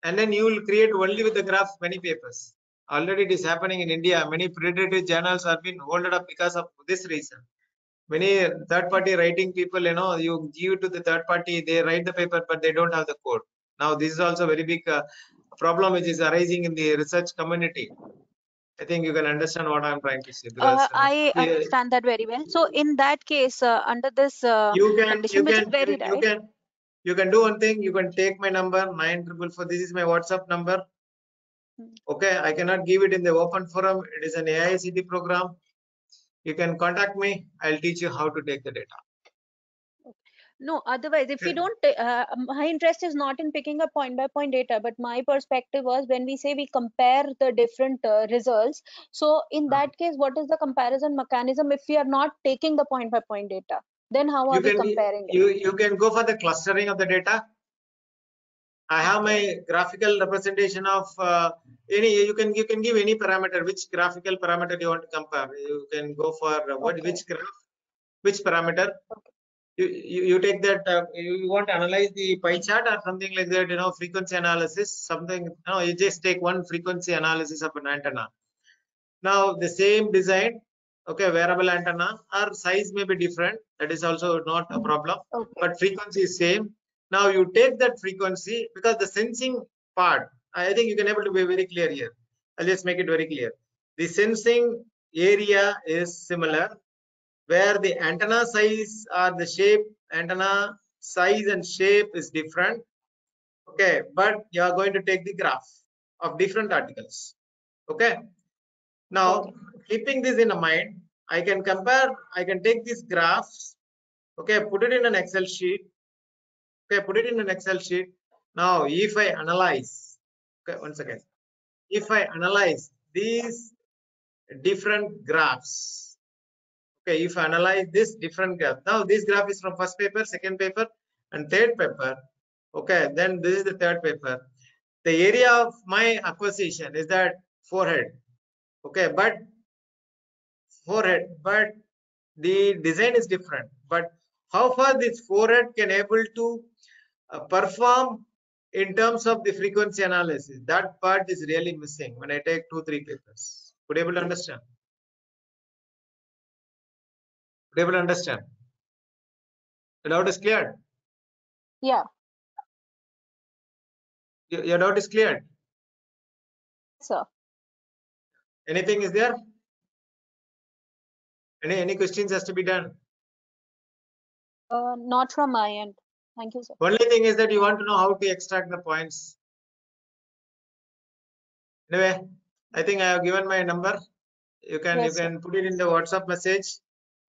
and then you will create only with the graph many papers. Already it is happening in India. Many predatory journals have been holded up because of this reason. Many third party writing people, you give to the third party, they write the paper, but they don't have the code. Now, this is also a very big problem which is arising in the research community. I think you can understand what I'm trying to say, because I understand that very well. So in that case, under this condition, which is very right. You can do one thing. You can take my number 9444. This is my WhatsApp number. Okay, I cannot give it in the open forum. It is an AICT program. You can contact me. I'll teach you how to take the data. No, otherwise, if we don't, my interest is not in picking up point by point data, but my perspective was when we say we compare the different results. So in that case, what is the comparison mechanism if we are not taking the point by point data? Then how are we comparing it? You can go for the clustering of the data. I have my graphical representation of any. You can give any parameter. Which graphical parameter you want to compare? You can go for which graph, which parameter. You take that. You want to analyze the pie chart or something like that. Frequency analysis. Something. No, you just take one frequency analysis of an antenna. Now the same design. Okay, wearable antenna. Our size may be different. That is also not a problem. But frequency is same. Now you take that frequency, because the sensing part, I think you can able to be very clear here. I'll just make it very clear. The sensing area is similar, where the antenna size or the shape, antenna size and shape is different. Okay, but you are going to take the graph of different articles. Okay. Now, keeping this in mind, I can compare, I can take these graphs, okay, put it in an Excel sheet. Okay, put it in an Excel sheet. Now, if I analyze, okay, once again, if I analyze these different graphs, okay, if I analyze this different graph, now this graph is from first paper, second paper, and third paper. Okay, then this is the third paper. The area of my acquisition is that forehead. Okay, but the design is different. But how far this forehead can able to perform in terms of the frequency analysis, that part is really missing when I take 2-3 papers. Could you able to understand? Could you able to understand? The doubt is cleared? Yeah. Your doubt is cleared? Sir. Anything is there? Any questions has to be done? Not from my end. Thank you, sir. Only thing is that you want to know how to extract the points. Anyway, I think I have given my number. You can put it in the WhatsApp message.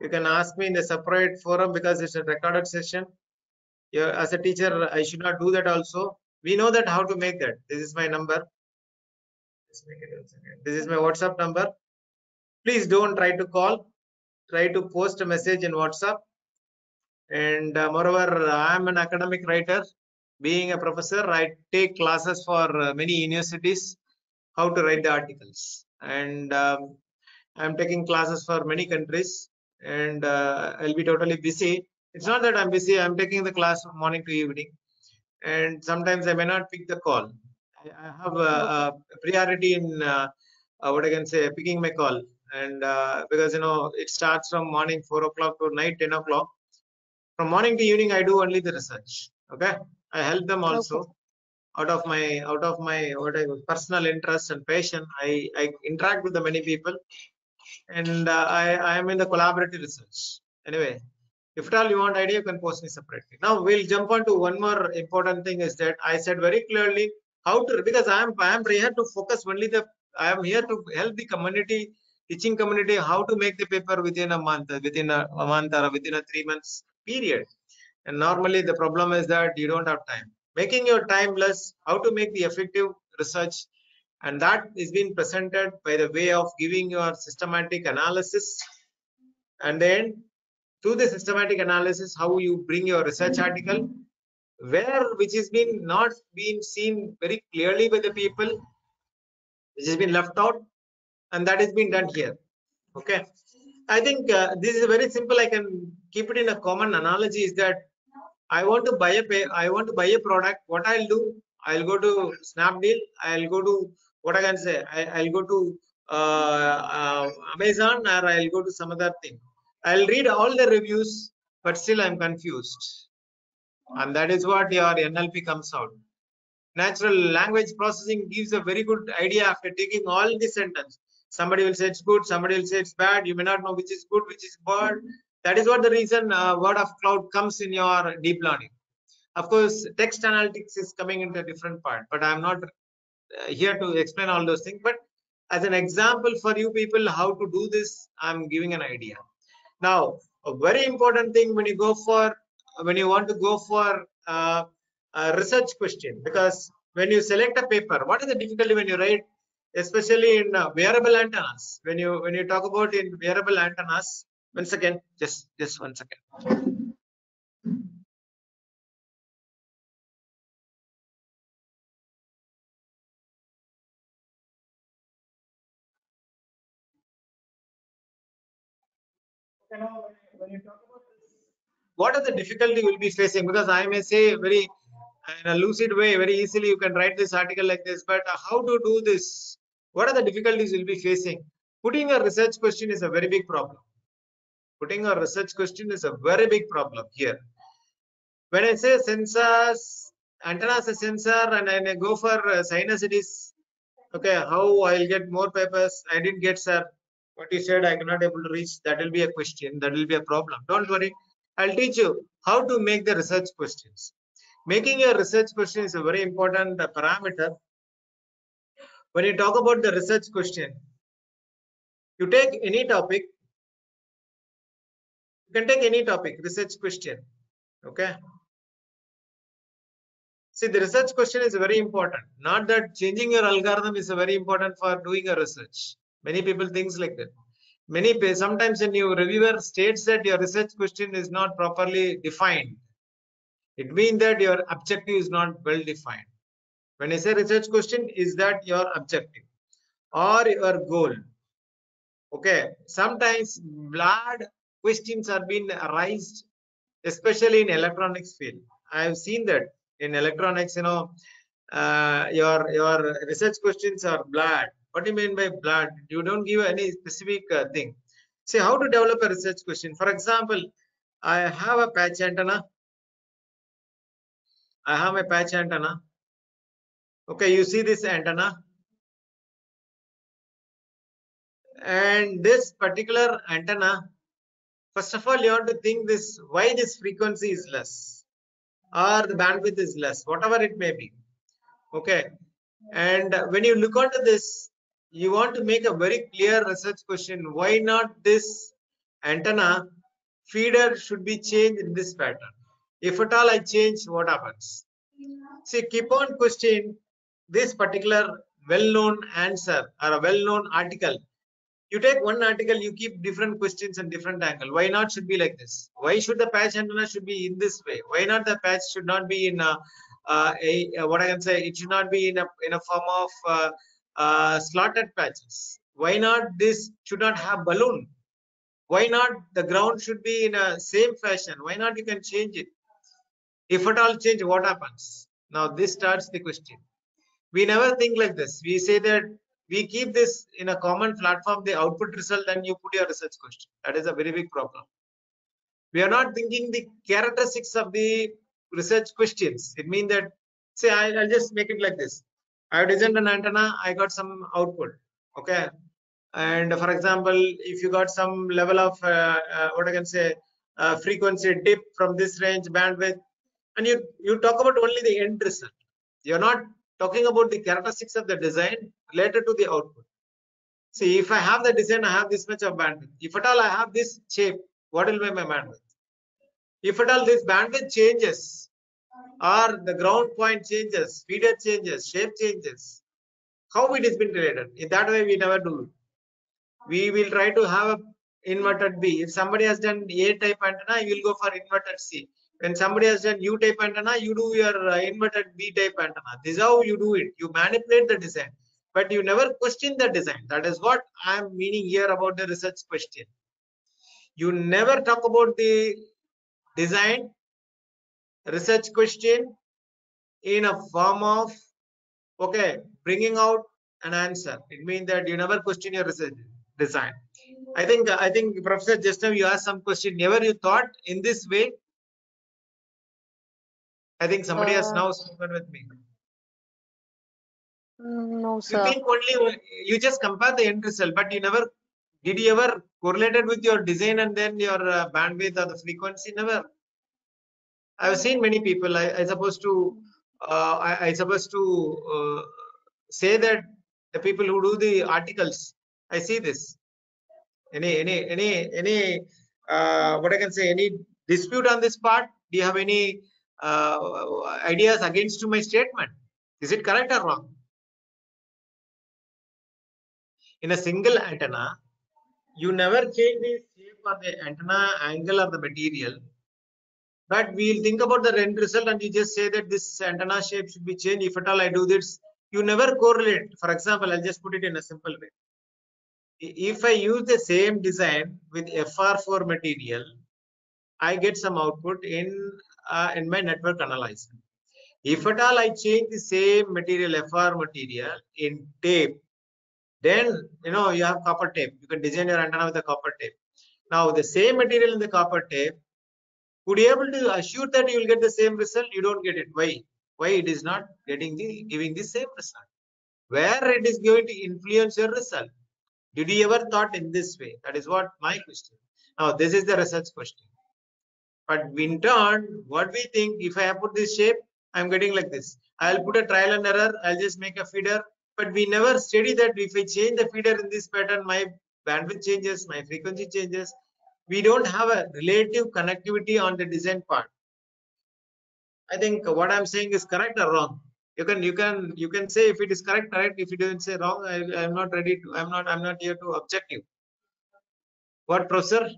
You can ask me in the separate forum, because it's a recorded session. As a teacher, I should not do that also. We know that how to make that. This is my number. This is my WhatsApp number. Please don't try to call. Try to post a message in WhatsApp. And moreover, I am an academic writer. Being a professor, I take classes for many universities how to write the articles, and I'm taking classes for many countries, and I'll be totally busy. It's not that I'm busy. I'm taking the class from morning to evening, and sometimes I may not pick the call. I have a priority in what I can say, picking my call, and because it starts from morning 4 o'clock to night 10 o'clock. From morning to evening, I do only the research. Okay, I help them also. Out of my what I personal interest and passion, I interact with the many people, and I am in the collaborative research. Anyway, if at all you want idea, you can post me separately. Now we'll jump on to one more important thing is that I said very clearly how to, because I am here to focus only I am here to help the community, teaching community how to make the paper within a month, within a month or within a 3 months period. And normally the problem is that you don't have time. Making your time less, how to make the effective research, and that is being presented by the way of giving your systematic analysis, and then through the systematic analysis, how you bring your research article, which has been not been seen very clearly by the people, which has been left out, and that has been done here. Okay, I think this is very simple. I can keep it in a common analogy is that I want to buy a product. What I'll do, I'll go to Snapdeal. I'll go to what I can say. I'll go to Amazon, or I'll go to some other thing. I'll read all the reviews, but still I'm confused. And that is what your NLP comes out. Natural language processing gives a very good idea after taking all the sentence. Somebody will say it's good, somebody will say it's bad. You may not know which is good, which is bad. That is what the reason word of cloud comes in your deep learning. Of course, text analytics is coming into a different part, but I'm not here to explain all those things. But as an example for you people how to do this, I'm giving an idea. Now, a very important thing when you want to go for a research question, because when you select a paper, what is the difficulty when you write, especially in wearable antennas? When you talk about in wearable antennas, one second, just 1 second. When you talk about this, what are the difficulty you will be facing? Because I may say very in a lucid way, very easily you can write this article like this, but how to do this? What are the difficulties you'll be facing? Putting a research question is a very big problem. Putting a research question is a very big problem here. When I say sensors, antenna as a sensor, and I go for sinusitis, okay, how I'll get more papers? I didn't get, sir. What you said, I cannot able to reach. That will be a question. That will be a problem. Don't worry. I'll teach you how to make the research questions. Making a research question is a very important parameter. When you talk about the research question, you take any topic. You can take any topic, research question. Okay. See, the research question is very important. Not that changing your algorithm is very important for doing a research. Many people think like that. Sometimes when your reviewer states that your research question is not properly defined, it means that your objective is not well defined. When I say research question, is that your objective or your goal? Okay. Sometimes blood questions are being raised, especially in electronics field. I have seen that in electronics, your research questions are blood. What do you mean by blood? You don't give any specific thing. See how to develop a research question. For example, I have a patch antenna. I have a patch antenna. Okay, you see this antenna. And this particular antenna, first of all, you have to think this, why this frequency is less or the bandwidth is less, whatever it may be. Okay. And when you look onto this, you want to make a very clear research question. Why not this antenna feeder should be changed in this pattern? If at all I change, what happens? See, keep on questioning this particular well-known answer or a well-known article. You take one article, you keep different questions and different angle. Why not should be like this? Why should the patch antenna should be in this way? Why not the patch should not be in what I can say, it should not be in a form of slotted patches. Why not this should not have balloon? Why not the ground should be in a same fashion? Why not you can change it? If at all change, what happens? Now this starts the question. We never think like this. We say that we keep this in a common platform, the output result, and you put your research question. That is a very big problem. We are not thinking the characteristics of the research questions. It means that, say, I'll just make it like this. I have designed an antenna, I got some output. Okay. And for example, if you got some level of what I can say, frequency dip from this range bandwidth, and you talk about only the end result. You're not talking about the characteristics of the design related to the output. See, if I have the design, I have this much of bandwidth. If at all I have this shape, what will be my bandwidth? If at all this bandwidth changes, or the ground point changes, feeder changes, shape changes, how it has been related? In that way, we never do it. We will try to have a inverted B. If somebody has done A type antenna, you will go for inverted C. When somebody has done U type antenna, you do your inverted B type antenna. This is how you do it. You manipulate the design, but you never question the design. That is what I am meaning here about the research question. You never talk about the design research question in a form of, okay, bringing out an answer. It means that you never question your research design. I think Professor, just now you asked some question. Never you thought in this way? I think somebody has now spoken with me. No, You sir. think only you just compare the end result, but you never did you ever correlate it with your design and then your bandwidth or the frequency? Never. I've seen many people. I supposed to say that the people who do the articles. I see this. Any what I can say, any dispute on this part? Do you have any ideas against to my statement? Is it correct or wrong? In a single antenna, you never change the shape of the antenna angle or the material, but we'll think about the end result and you just say that this antenna shape should be changed. If at all I do this, you never correlate. For example, I'll just put it in a simple way. If I use the same design with FR4 material, I get some output in my network analyzer. If at all I change the same material, FR material, in tape, then you have copper tape. You can design your antenna with a copper tape. Now the same material in the copper tape, would you be able to assure that you will get the same result? You don't get it. Why? Why it is not giving the same result? Where it is going to influence your result? Did you ever thought in this way? That is what my question. Now this is the research question. But in turn, what we think, if I have put this shape, I'm getting like this. I'll put a trial and error. I'll just make a feeder. But we never study that if I change the feeder in this pattern, my bandwidth changes, my frequency changes. We don't have a relative connectivity on the design part. I think what I'm saying is correct or wrong. You can say if it is correct. If you don't say wrong, I'm not ready to. I'm not here to object you. What, Professor?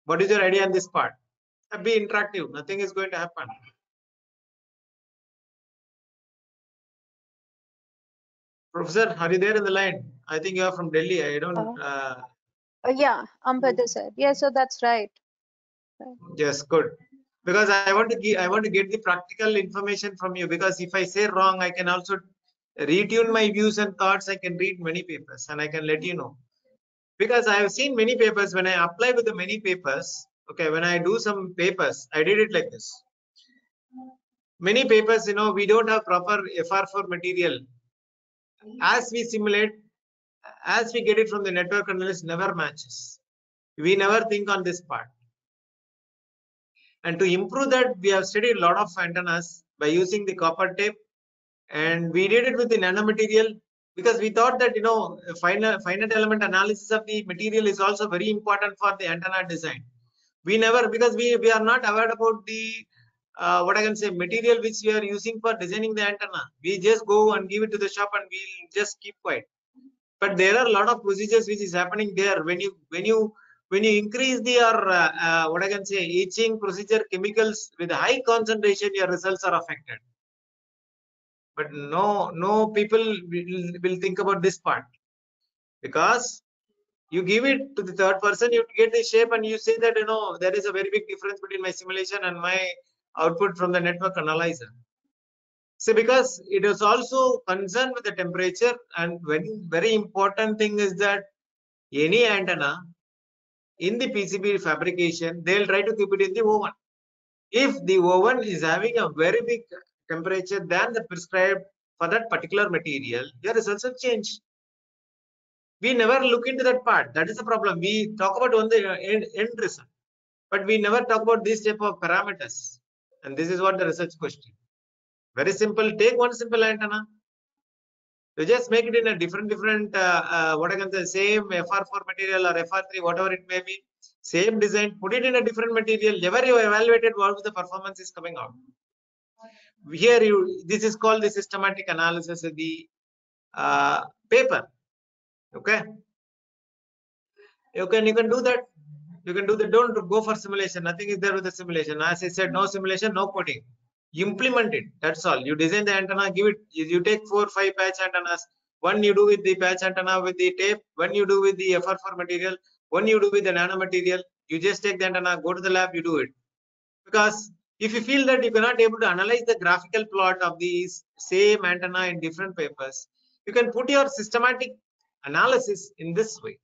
What is your idea on this part? Be interactive. Nothing is going to happen. Professor, are you there in the line? I think you are from Delhi. I don't. Yeah, Ambedkar said. Yeah, so that's right. Yes, good. Because I want to get the practical information from you. Because if I say wrong, I can also retune my views and thoughts. I can read many papers and I can let you know. Because I have seen many papers when I apply with the many papers. Okay, when I do some papers, I did it like this. Many papers, we don't have proper FR4 material. As we simulate, as we get it from the network analysis, never matches. We never think on this part. And to improve that, we have studied a lot of antennas by using the copper tape, and we did it with the nanomaterial because we thought that finite element analysis of the material is also very important for the antenna design. We never, because we are not aware about the what I can say, material which we are using for designing the antenna. We just go and give it to the shop and we'll just keep quiet. But there are a lot of procedures which is happening there when you when you increase the what I can say, etching procedure chemicals with high concentration, your results are affected. But no people will think about this part, because you give it to the third person, you get the shape, and you say that there is a very big difference between my simulation and my output from the network analyzer. So because it is also concerned with the temperature, and very important thing is that any antenna in the PCB fabrication, they'll try to keep it in the oven. If the oven is having a very big temperature than the prescribed for that particular material, your results will change. We never look into that part. That is the problem. We talk about only the end result, but we never talk about these type of parameters. And this is what the research question. Very simple. Take one simple antenna. You just make it in a different what I can say, same FR4 material or FR3, whatever it may be, same design. Put it in a different material. Never you evaluated what the performance is coming out. Here this is called the systematic analysis of the paper. Okay. You can do that. You can do that. Don't go for simulation. Nothing is there with the simulation. As I said, no simulation, no coding. Implement it. That's all. You design the antenna, give it. You take 4 or 5 patch antennas. One you do with the patch antenna with the tape. One you do with the FR4 material. One you do with the nano material. You just take the antenna, go to the lab, you do it. Because if you feel that you cannot able to analyze the graphical plot of these same antenna in different papers, you can put your systematic analysis in this way.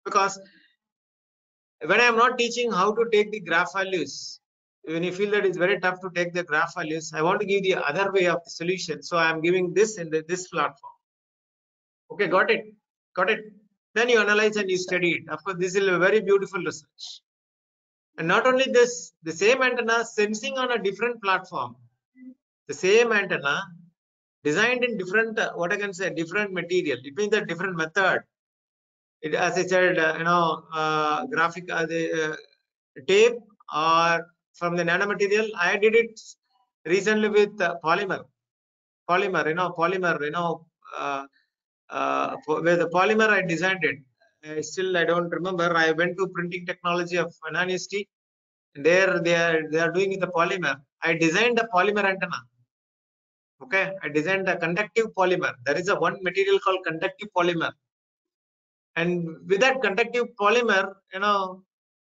Because when I am not teaching how to take the graph values, when you feel that it's very tough to take the graph values, I want to give the other way of the solution. So I am giving this in this platform. Okay, got it? Got it? Then you analyze and you study it. Of course, this is a very beautiful research. And not only this, the same antenna sensing on a different platform, the same antenna designed in different, what I can say, different material. It means a different method. It, as I said, graphic, the tape or from the nanomaterial. I did it recently with polymer. Polymer, with the polymer I designed it. Still, I don't remember. I went to printing technology of Ananisti. There, they are doing the polymer. I designed a polymer antenna. Okay, I designed a conductive polymer. There is a one material called conductive polymer. And with that conductive polymer,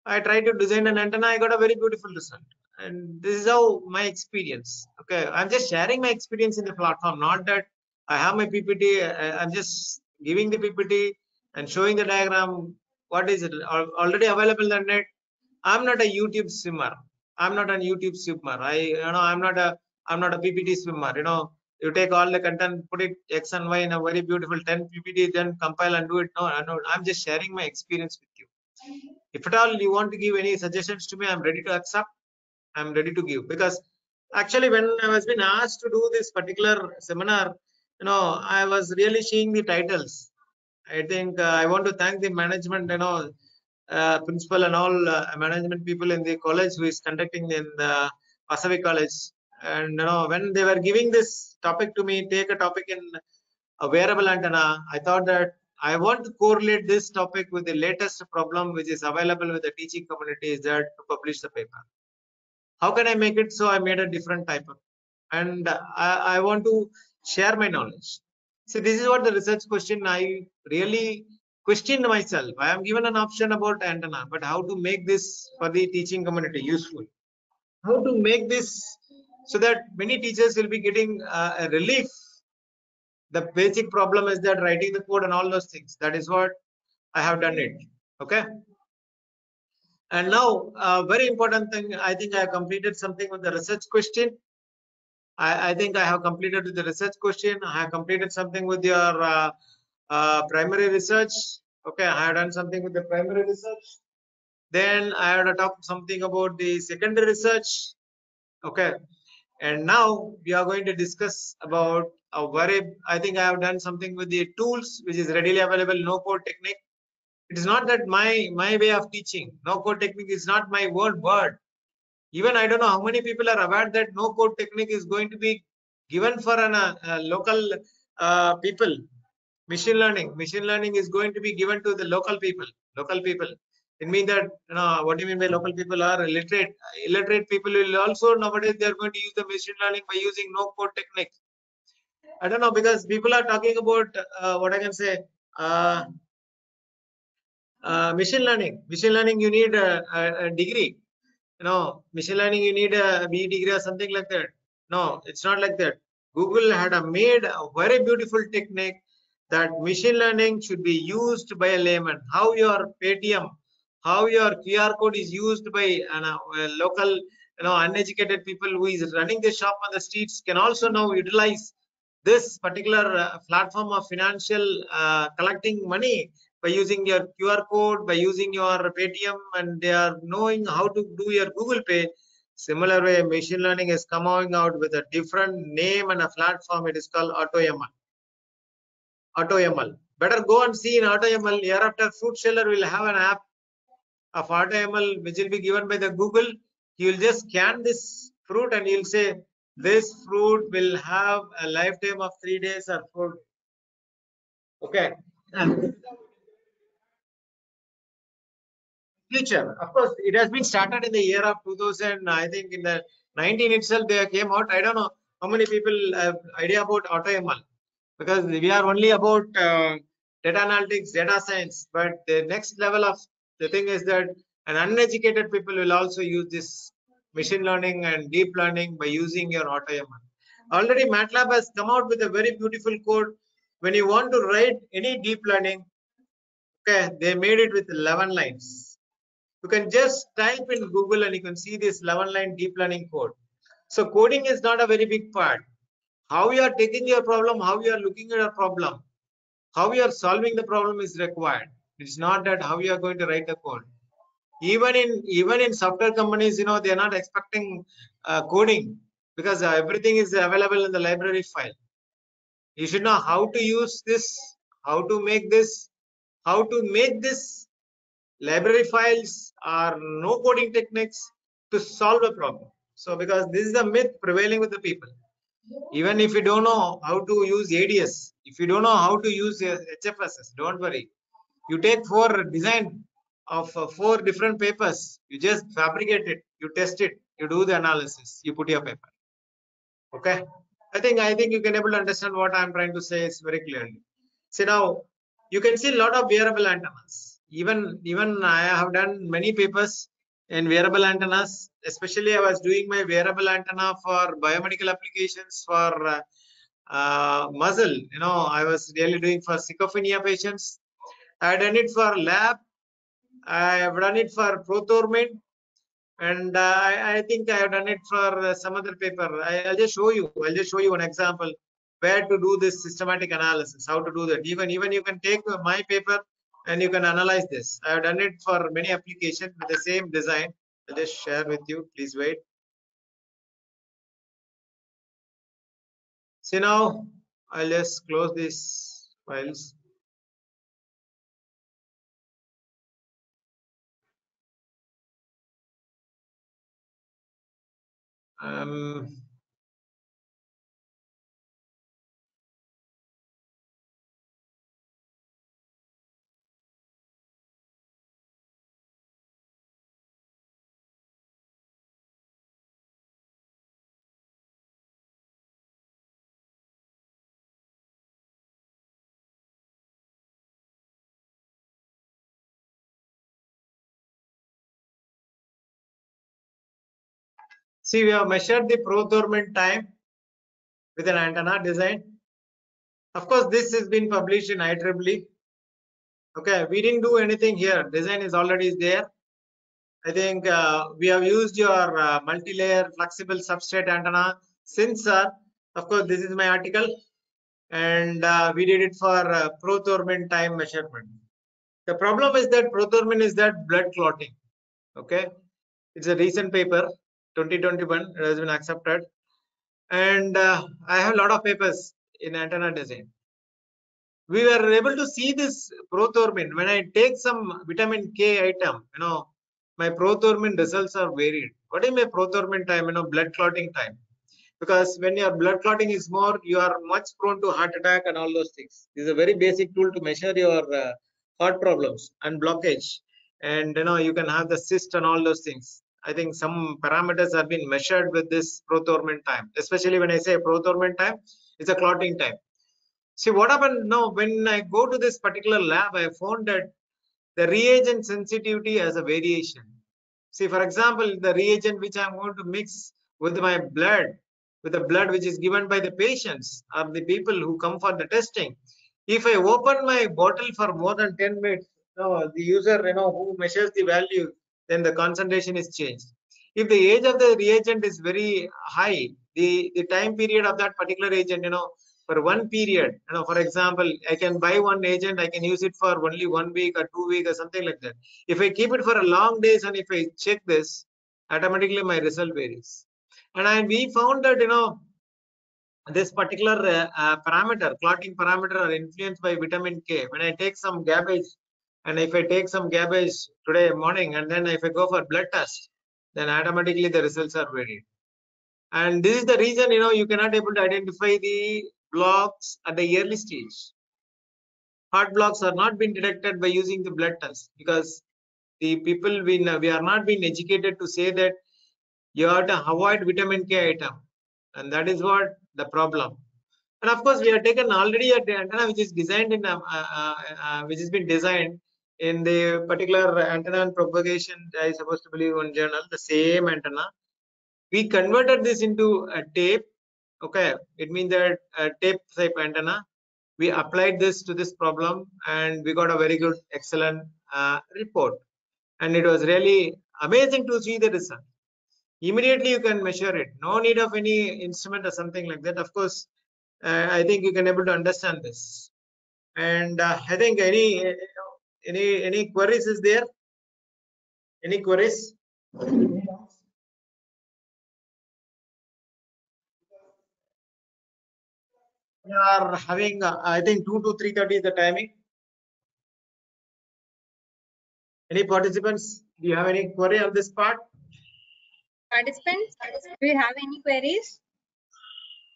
I tried to design an antenna. I got a very beautiful result. And this is how my experience. Okay, I'm just sharing my experience in the platform. Not that I have my PPT. I'm just giving the PPT and showing the diagram. What is it already available in the net? I'm not a YouTube swimmer. I'm not a YouTube swimmer. I'm not a PPT swimmer. You take all the content, put it X and Y in a very beautiful 10 PPT, then compile and do it. No, I'm just sharing my experience with you. If at all you want to give any suggestions to me, I'm ready to accept. I'm ready to give, because actually when I was being asked to do this particular seminar, I was really seeing the titles. I think I want to thank the management, principal and all management people in the college who is conducting in the Vasavi College. And when they were giving this topic to me, take a topic in a wearable antenna, I thought that I want to correlate this topic with the latest problem which is available with the teaching community, is that to publish the paper. How can I make it? So I made a different type of, and I want to share my knowledge. So this is what the research question I really questioned myself. I am given an option about antenna, but how to make this for the teaching community useful? How to make this so that many teachers will be getting a relief. The basic problem is that writing the code and all those things. That is what I have done it. Okay. And now, very important thing, I think I have completed something with the research question. I think I have completed with the research question. I have completed something with your primary research. Okay, I have done something with the primary research. Then I had to talk something about the secondary research. Okay, and now we are going to discuss about I think I have done something with the tools which is readily available, no code technique. It is not that my way of teaching. No code technique is not my word. Even I don't know how many people are aware that no code technique is going to be given for local people. Machine learning is going to be given to the local people. Local people. It means that, what do you mean by local people are illiterate? Illiterate people will also nowadays they are going to use the machine learning by using no code techniques. I don't know, because people are talking about what I can say. Machine learning. Machine learning, you need a degree. Machine learning, you need a B degree or something like that. No, it's not like that. Google had made a very beautiful technique that machine learning should be used by a layman. How your Paytm, how your QR code is used by local, uneducated people who is running the shop on the streets can also now utilize this particular platform of financial collecting money by using your QR code, by using your Paytm, and they are knowing how to do your Google Pay. Similar way, machine learning is coming out with a different name and a platform. It is called AutoML. AutoML. Better go and see in AutoML. Hereafter, Fruit Seller will have an app of AutoML which will be given by the Google. You will just scan this fruit and you'll say this fruit will have a lifetime of 3 days or 4 days. Okay. Future, of course, it has been started in the year of 2000. I think in the 19 itself they came out. I don't know how many people have idea about AutoML, because we are only about data analytics, data science. But the next level of the thing is that an uneducated people will also use this machine learning and deep learning by using your AutoML. Already MATLAB has come out with a very beautiful code. When you want to write any deep learning, okay, they made it with 11 lines. You can just type in Google and you can see this 11-line deep learning code. So coding is not a very big part. How you are taking your problem, how you are looking at a problem, how you are solving the problem is required. It's not that how you are going to write the code. Even in software companies, they are not expecting coding, because everything is available in the library file. You should know how to use this, how to make this, how to make this library files are no coding techniques to solve a problem. So because this is a myth prevailing with the people. Even if you don't know how to use ADS, if you don't know how to use HFSS, don't worry. You take 4 design of 4 different papers, you just fabricate it, you test it, you do the analysis, you put your paper. Okay. I think you can able to understand what I'm trying to say is very clearly. So now you can see a lot of wearable antennas. Even I have done many papers in wearable antennas. Especially I was doing my wearable antenna for biomedical applications for muscle. I was really doing for schizophrenia patients. I done it for lab. I have done it for prothormone. And I think I have done it for some other paper. I'll just show you. I'll just show you an example where to do this systematic analysis, how to do that. Even you can take my paper and you can analyze this. I have done it for many applications with the same design. I'll just share with you. Please wait. See now, I'll just close these files. See, we have measured the prothormone time with an antenna design. Of course, this has been published in IEEE. Okay, we didn't do anything here. Design is already there. I think we have used your multi-layer flexible substrate antenna sensor. Of course, this is my article, and we did it for prothormone time measurement. The problem is that prothormone is that blood clotting. Okay, it's a recent paper, 2021. It has been accepted, and I have a lot of papers in antenna design. We were able to see this prothormone when I take some vitamin K item. My prothormone results are varied. What is my prothormone time? Blood clotting time. Because when your blood clotting is more, you are much prone to heart attack and all those things. This is a very basic tool to measure your heart problems and blockage, and you can have the cyst and all those things. I think some parameters have been measured with this prothrombin time. Especially when I say prothrombin time, it's a clotting time. See what happened now when I go to this particular lab, I found that the reagent sensitivity has a variation. See, for example, the reagent which I'm going to mix with my blood, with the blood which is given by the patients or the people who come for the testing, if I open my bottle for more than 10 minutes, the user, who measures the value, then the concentration is changed. If the age of the reagent is very high, the time period of that particular agent, for one period, for example, I can buy one agent, I can use it for only 1 week or 2 weeks or something like that. If I keep it for a long days and if I check this, automatically my result varies. And we found that, this particular parameter, clotting parameter, are influenced by vitamin K. When I take some garbage, and if I take some garbage today morning, and then if I go for blood test, then automatically the results are varied. And this is the reason, you cannot able to identify the blocks at the early stage. Heart blocks are not being detected by using the blood test, because the people we are not being educated to say that you have to avoid vitamin K item, and that is what the problem. And of course, we have taken already a antenna which is designed in which has been designed in the particular antenna and propagation. I supposed to believe one journal, the same antenna. We converted this into a tape. Okay, it means that a tape type antenna. We applied this to this problem, and we got a very good, excellent report. And it was really amazing to see the result. Immediately you can measure it. No need of any instrument or something like that. Of course, I think you can able to understand this. And I think any queries is there? Any queries? We are having I think 2 to 3:30 is the timing. Any participants? Do you have any query on this part? Participants, do you have any queries?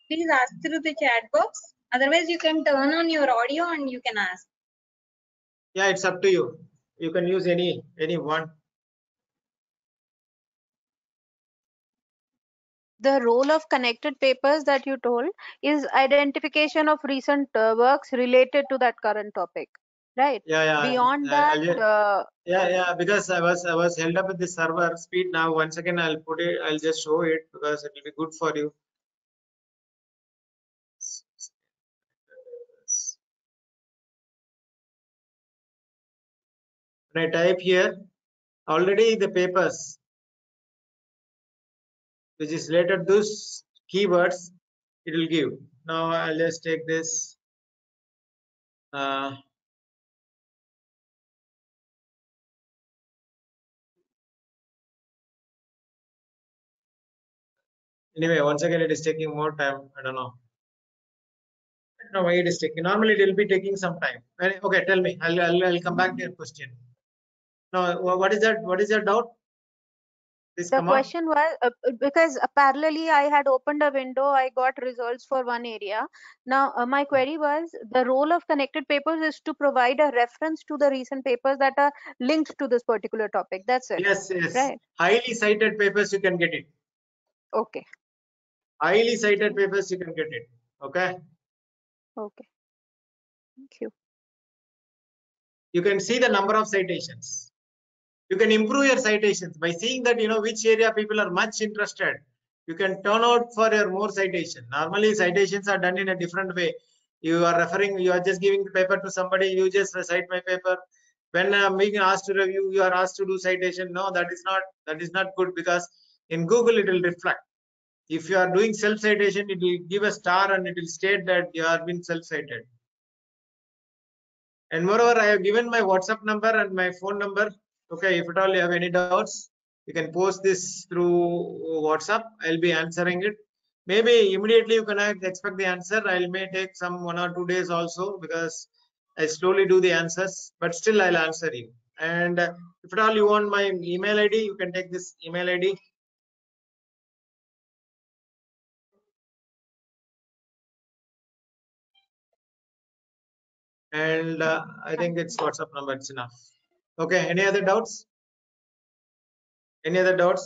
Please ask through the chat box. Otherwise, you can turn on your audio and you can ask. Yeah, it's up to you. You can use any one. The role of connected papers that you told is identification of recent works related to that current topic, right? Yeah. Beyond that, Yeah. Because I was held up with the server speed. Now once again I'll put it. I'll just show it because it will be good for you. When I type here, already the papers which is related to those keywords, it will give. Now I'll just take this. Anyway, once again it is taking more time. I don't know. I don't know why it is taking. Normally it will be taking some time. Okay, tell me. I'll come back to your question. Now, what is that? What is your doubt? Please the come on. question was because parallelly I had opened a window, I got results for one area. Now my query was, the role of connected papers is to provide a reference to the recent papers that are linked to this particular topic. That's it. Yes. Right. Highly cited papers, you can get it. Okay. Highly cited papers, you can get it. Okay. Okay. Thank you. You can see the number of citations. You can improve your citations by seeing that which area people are much interested. You can turn out for your more citation. Normally citations are done in a different way. You are referring, you are just giving the paper to somebody, you just cite my paper. When I'm being asked to review, you are asked to do citation. No, that is not good, because in Google it will reflect. If you are doing self citation, it will give a star and it will state that you have been self cited. And moreover, I have given my WhatsApp number and my phone number. Okay, if at all you have any doubts, you can post this through WhatsApp. I'll be answering it. Maybe immediately you cannot expect the answer. I may take some 1 or 2 days also, because I slowly do the answers, but still I'll answer you. And if at all you want my email ID, you can take this email ID. and I think it's WhatsApp number. It's enough. Okay. Any other doubts? Any other doubts?